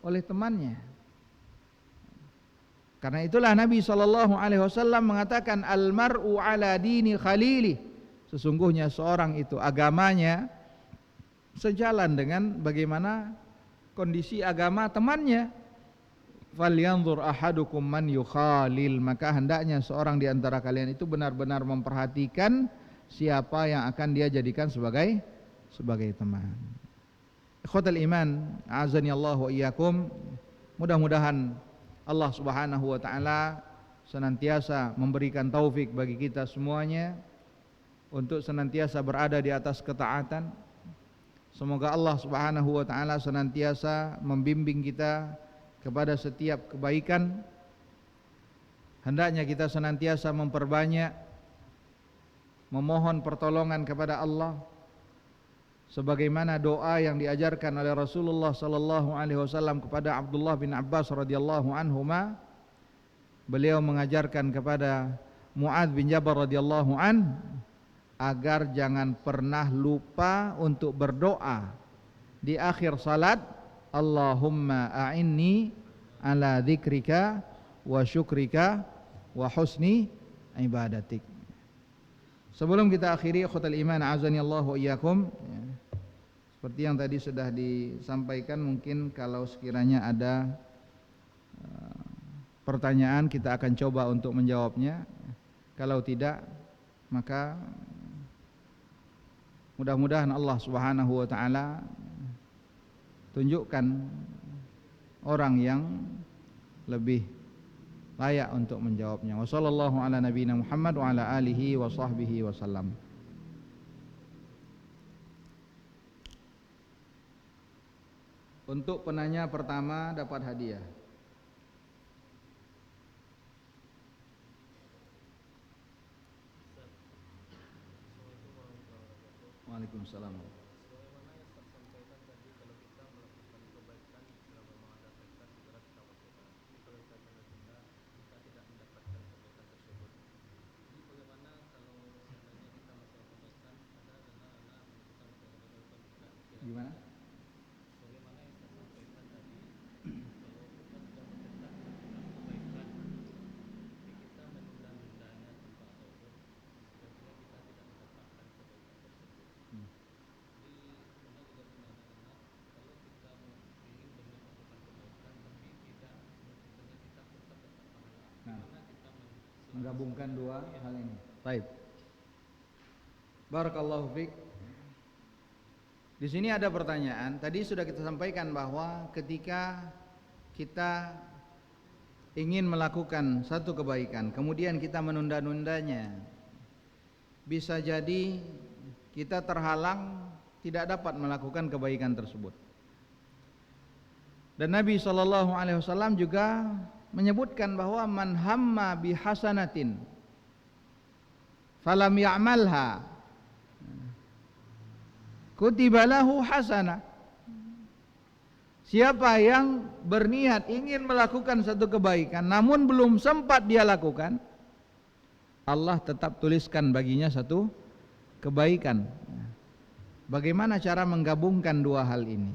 oleh temannya. Karena itulah Nabi SAW mengatakan, al-mar'u ala dini khalili, sesungguhnya seorang itu agamanya sejalan dengan bagaimana kondisi agama temannya. Falyanzur ahadukum man yukhalil, maka hendaknya seorang di antara kalian itu benar-benar memperhatikan siapa yang akan dia jadikan sebagai teman. Ikhwatal iman, a'azani Allah wa iyyakum, mudah-mudahan Allah Subhanahu wa taala senantiasa memberikan taufik bagi kita semuanya untuk senantiasa berada di atas ketaatan. Semoga Allah Subhanahu wa taala senantiasa membimbing kita kepada setiap kebaikan. Hendaknya kita senantiasa memperbanyak memohon pertolongan kepada Allah, sebagaimana doa yang diajarkan oleh Rasulullah sallallahu alaihi wasallam kepada Abdullah bin Abbas radhiyallahu anhuma. Beliau mengajarkan kepada Mu'adz bin Jabal radhiyallahu an agar jangan pernah lupa untuk berdoa di akhir salat, Allahumma a'inni ala dzikrika wa syukrika wa husni ibadatik. Sebelum kita akhiri, ikhwatal iman, a'azani Allah wa iyyakum, seperti yang tadi sudah disampaikan, mungkin kalau sekiranya ada pertanyaan kita akan coba untuk menjawabnya. Kalau tidak, maka mudah-mudahan Allah Subhanahu wa taala tunjukkan orang yang lebih layak untuk menjawabnya. Wassallallahu ala nabiyina Muhammad wa ala alihi wa sahbihi wasallam. Untuk penanya pertama dapat hadiah. Waalaikumsalam. Sebagaimana yang Ustaz sampaikan tadi, kalau kita melakukan kebaikan selama menghadap kebaikan segera kita lakukan. Tapi kalau kita tunda-tunda, kita tidak mendapatkan kebaikan tersebut. Jadi bagaimana kalau seandainya kita melakukan kebaikan, ada anak-anak melakukan kebaikan tidak dikira. Gimana? Sebagaimana yang Ustaz sampaikan tadi, kalau kita sudah mencetak melakukan kebaikan, tapi kita menunda-nundanya tanpa uzur, sepertinya kita tidak mendapatkan kebaikan tersebut. Jadi pernah juga punya anak-anak, kalau kita ingin berniat melakukan kebaikan tapi tidak, sepertinya kita tetap dapat pahala. Bagaimana kita Menggabungkan dua hal ini. Baik. Barakallahu fiik. Di sini ada pertanyaan. Tadi sudah kita sampaikan bahwa ketika kita ingin melakukan satu kebaikan, kemudian kita menunda-nundanya, bisa jadi kita terhalang tidak dapat melakukan kebaikan tersebut. Dan Nabi SAW juga menyebutkan bahwa man hamma bihasanatin falam ya'malha kutiba lahu hasanah. Siapa yang berniat ingin melakukan satu kebaikan namun belum sempat dia lakukan, Allah tetap tuliskan baginya satu kebaikan. Bagaimana cara menggabungkan dua hal ini?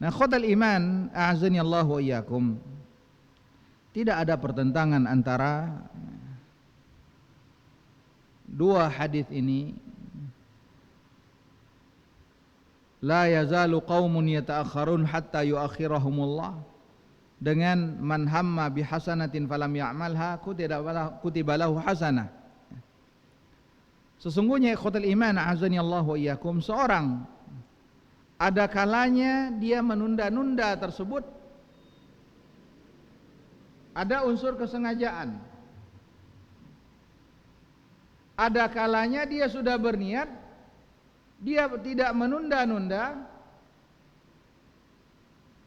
Nah, khotal iman, a'azani Allah wa iyyakum, tidak ada pertentangan antara dua hadis ini. La yazalu qaumun yata'akharun hatta yuakhirahumullah, dengan man hamma bihasanatin falam ya'malha kutiba lahu hasanah. Sesungguhnya ikhwatul iman a'azani Allah wa iyyakum, seorang ada kalanya dia menunda-nunda tersebut, ada unsur kesengajaan. Ada kalanya dia sudah berniat, dia tidak menunda-nunda,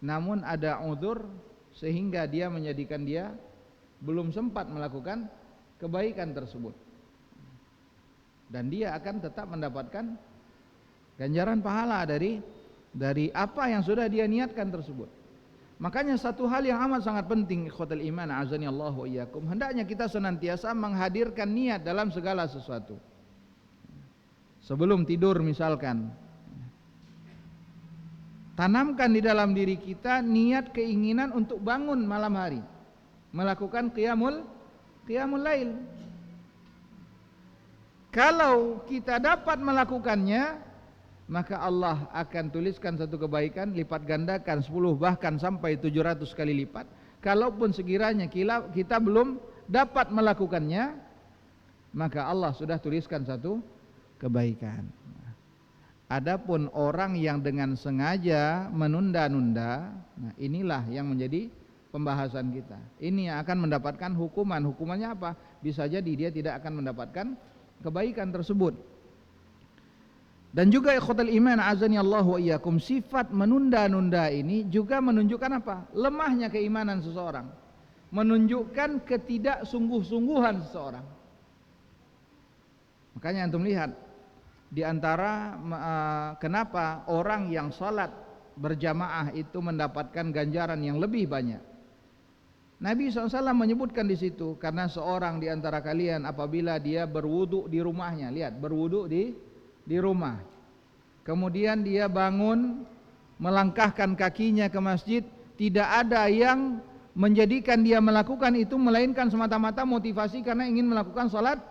namun ada uzur sehingga dia menjadikan dia belum sempat melakukan kebaikan tersebut, dan dia akan tetap mendapatkan ganjaran pahala dari apa yang sudah dia niatkan tersebut. Makanya satu hal yang amat sangat penting ikhwatul iman azani Allah wa iyyakum, hendaknya kita senantiasa menghadirkan niat dalam segala sesuatu. Sebelum tidur misalkan, tanamkan di dalam diri kita niat keinginan untuk bangun malam hari, melakukan qiyamul lail. Kalau kita dapat melakukannya, maka Allah akan tuliskan satu kebaikan, lipat gandakan 10 bahkan sampai 700 kali lipat. Kalaupun sekiranya kita belum dapat melakukannya, maka Allah sudah tuliskan satu kebaikan. Adapun orang yang dengan sengaja menunda-nunda, nah inilah yang menjadi pembahasan kita. Ini yang akan mendapatkan hukuman. Hukumannya apa? Bisa jadi dia tidak akan mendapatkan kebaikan tersebut. Dan juga ikhwatul iman azani Allah wa iyyakum, sifat menunda-nunda ini juga menunjukkan apa? Lemahnya keimanan seseorang, menunjukkan ketidaksungguh-sungguhan seseorang. Makanya antum lihat di antara kenapa orang yang salat berjamaah itu mendapatkan ganjaran yang lebih banyak. Nabi SAW menyebutkan di situ, karena seorang di antara kalian apabila dia berwudu di rumahnya, lihat berwudu di rumah, kemudian dia bangun melangkahkan kakinya ke masjid, tidak ada yang menjadikan dia melakukan itu melainkan semata-mata motivasi karena ingin melakukan salat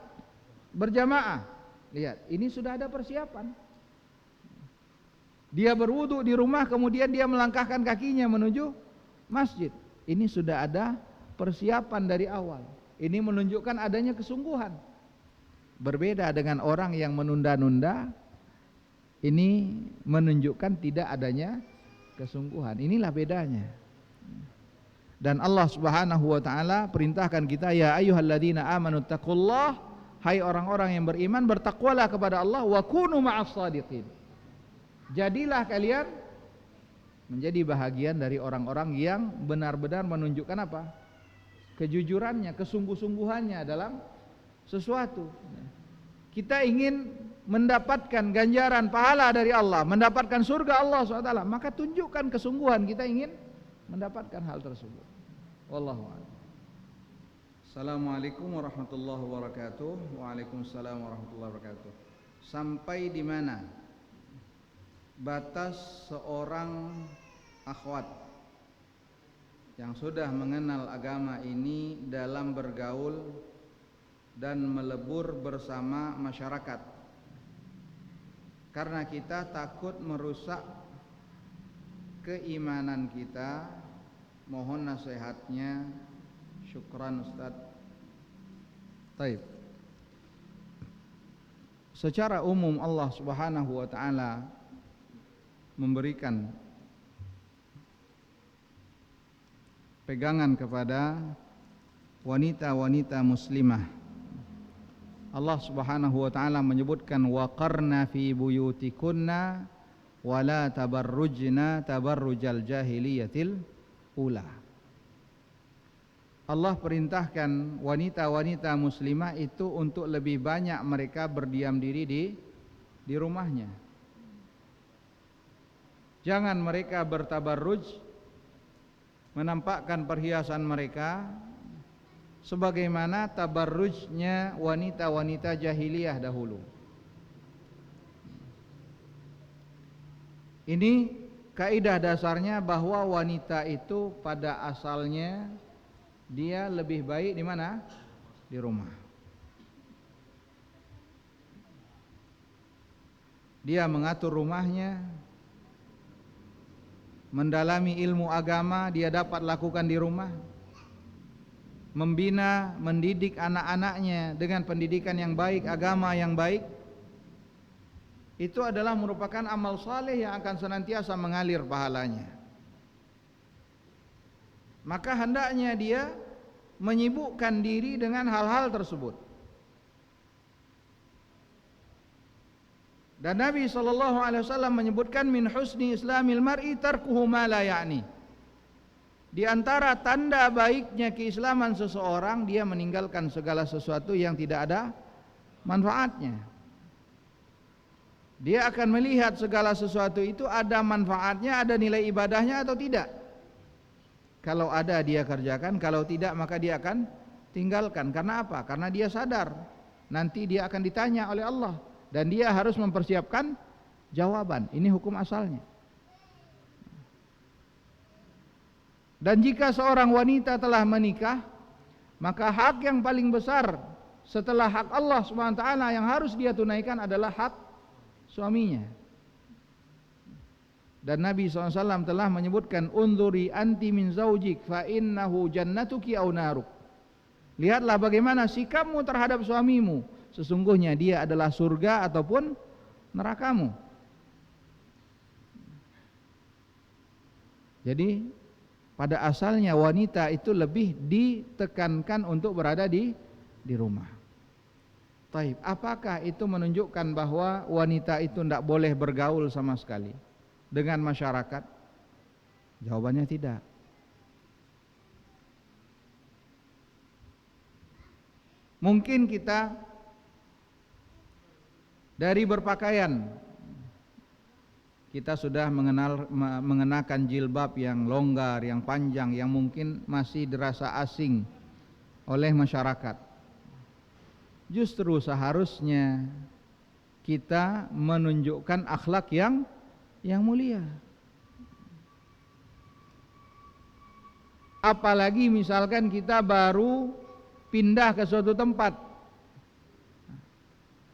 berjamaah. Lihat, ini sudah ada persiapan. Dia berwudu di rumah, kemudian dia melangkahkan kakinya menuju masjid. Ini sudah ada persiapan dari awal. Ini menunjukkan adanya kesungguhan. Berbeda dengan orang yang menunda-nunda, ini menunjukkan tidak adanya kesungguhan. Inilah bedanya. Dan Allah Subhanahu wa taala perintahkan kita, ya ayyuhalladzina amanu taqullah, hai orang-orang yang beriman, bertakwalah kepada Allah, wa kunu ma'as shadiqin. Jadilah kalian menjadi bahagian dari orang-orang yang benar-benar menunjukkan apa? Kejujurannya, kesungguh-sungguhannya dalam sesuatu. Kita ingin mendapatkan ganjaran pahala dari Allah, mendapatkan surga Allah SWT, maka tunjukkan kesungguhan kita ingin mendapatkan hal tersebut. Wallahu a'lam. Assalamualaikum warahmatullahi wabarakatuh. Waalaikumsalam warahmatullahi wabarakatuh. Sampai di mana batas seorang akhwat yang sudah mengenal agama ini dalam bergaul dan melebur bersama masyarakat? Karena kita takut merusak keimanan kita. Mohon nasihatnya. Syukran Ustaz. Baik. Secara umum Allah Subhanahu wa taala memberikan pegangan kepada wanita-wanita muslimah. Allah Subhanahu wa taala menyebutkan waqarna fi buyutikunna wala tabarrujna tabarrujal jahiliyatil ula. Allah perintahkan wanita-wanita muslimah itu untuk lebih banyak mereka berdiam diri di rumahnya. Jangan mereka bertabarruj, menampakkan perhiasan mereka sebagaimana tabarrujnya wanita-wanita jahiliyah dahulu. Ini kaidah dasarnya bahwa wanita itu pada asalnya dia lebih baik di mana? Di rumah. Dia mengatur rumahnya, mendalami ilmu agama dia dapat lakukan di rumah. Membina, mendidik anak-anaknya dengan pendidikan yang baik, agama yang baik, itu adalah merupakan amal saleh yang akan senantiasa mengalir pahalanya. Maka hendaknya dia menyibukkan diri dengan hal-hal tersebut. Dan Nabi SAW menyebutkan min husni islamil mar'i tarkuhu ma la ya'ni. Di antara tanda baiknya keislaman seseorang, dia meninggalkan segala sesuatu yang tidak ada manfaatnya. Dia akan melihat segala sesuatu itu ada manfaatnya, ada nilai ibadahnya atau tidak. Kalau ada dia kerjakan, kalau tidak maka dia akan tinggalkan. Karena apa? Karena dia sadar nanti dia akan ditanya oleh Allah dan dia harus mempersiapkan jawaban. Ini hukum asalnya. Dan jika seorang wanita telah menikah, maka hak yang paling besar setelah hak Allah SWT yang harus dia tunaikan adalah hak suaminya. Dan Nabi SAW telah menyebutkan unzuri anti min zaujik fa innahu jannatuki au naruk. Lihatlah bagaimana sikapmu terhadap suamimu, sesungguhnya dia adalah surga ataupun nerakamu. Jadi pada asalnya wanita itu lebih ditekankan untuk berada di rumah. Taib, apakah itu menunjukkan bahwa wanita itu tidak boleh bergaul sama sekali dengan masyarakat? Jawabannya tidak. Mungkin kita dari berpakaian kita sudah mengenakan jilbab yang longgar, yang panjang, yang mungkin masih dirasa asing oleh masyarakat. Justru seharusnya kita menunjukkan akhlak yang mulia. Apalagi misalkan kita baru pindah ke suatu tempat,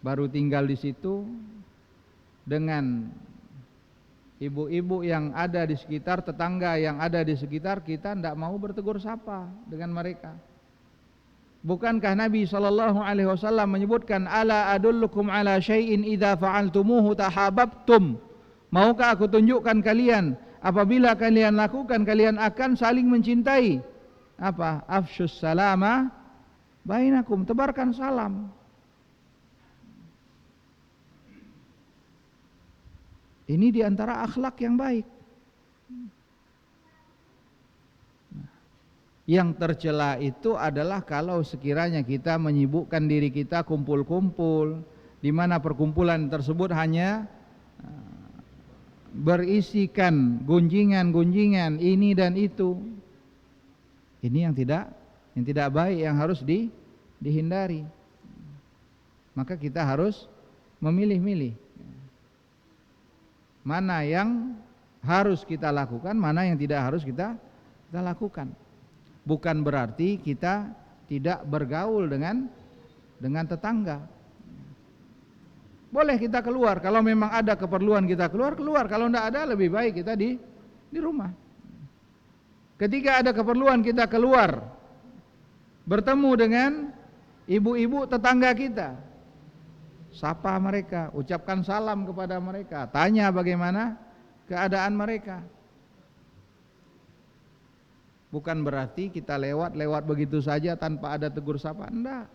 baru tinggal di situ dengan ibu-ibu yang ada di sekitar, tetangga yang ada di sekitar, kita tidak mau bertegur sapa dengan mereka. Bukankah Nabi SAW menyebutkan ala adullukum ala syai'in idza fa'altumuhu tahabbtum? Maukah aku tunjukkan kalian apabila kalian lakukan kalian akan saling mencintai? Apa? Afsyus salama bainakum, tebarkan salam. Ini diantara akhlak yang baik. Yang tercela itu adalah kalau sekiranya kita menyibukkan diri kita kumpul-kumpul di mana perkumpulan tersebut hanya berisikan gunjingan-gunjingan ini dan itu. Ini yang tidak baik, yang harus dihindari. Maka kita harus memilih-milih mana yang harus kita lakukan, mana yang tidak harus kita lakukan. Bukan berarti kita tidak bergaul dengan tetangga. Boleh kita keluar, kalau memang ada keperluan kita keluar. Kalau tidak ada, lebih baik kita di rumah. Ketika ada keperluan kita keluar, bertemu dengan ibu-ibu tetangga kita, sapa mereka, ucapkan salam kepada mereka, tanya bagaimana keadaan mereka. Bukan berarti kita lewat begitu saja tanpa ada tegur sapa, enggak.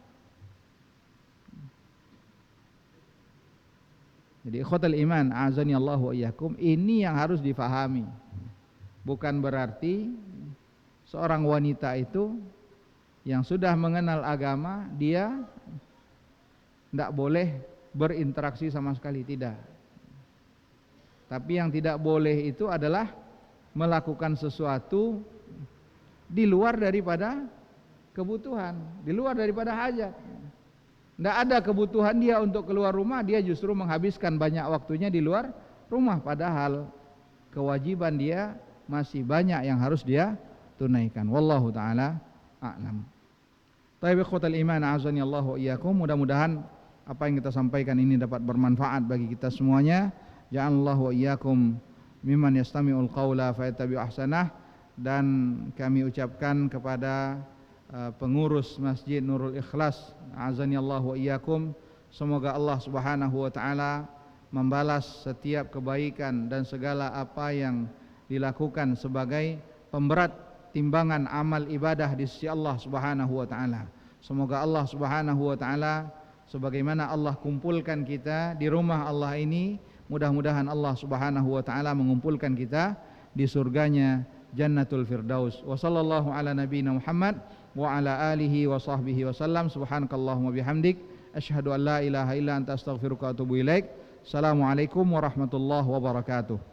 Jadi ikhwatal iman, a'azani Allah wa iyyakum, ini yang harus difahami. Bukan berarti seorang wanita itu yang sudah mengenal agama, dia tidak boleh berinteraksi sama sekali, tidak. Tapi yang tidak boleh itu adalah melakukan sesuatu di luar daripada kebutuhan, di luar daripada hajat. Tidak ada kebutuhan dia untuk keluar rumah, dia justru menghabiskan banyak waktunya di luar rumah, padahal kewajiban dia masih banyak yang harus dia tunaikan. Wallahu ta'ala a'lam. Taib ikhwatal iman, a'azani Allah wa iyyakum. Mudah-mudahan apa yang kita sampaikan ini dapat bermanfaat bagi kita semuanya. Ja'alallahu wa iyyakum mimman yastami'ul qawla fayattabi'u ahsanah. Dan kami ucapkan kepada pengurus Masjid Nurul Ikhlas, a'azani Allah wa iyyakum, semoga Allah Subhanahu wa taala membalas setiap kebaikan dan segala apa yang dilakukan sebagai pemberat timbangan amal ibadah di sisi Allah Subhanahu wa taala. Semoga Allah Subhanahu wa taala sebagaimana Allah kumpulkan kita di rumah Allah ini, mudah-mudahan Allah Subhanahu wa taala mengumpulkan kita di surganya Jannatul Firdaus. Wa sallallahu ala nabiyyina Muhammad wa ala alihi wa sahbihi wasallam. Subhanakallahumma bihamdik, asyhadu an la ilaha illa anta astaghfiruka wa atubu ilaik. Assalamualaikum warahmatullahi wabarakatuh.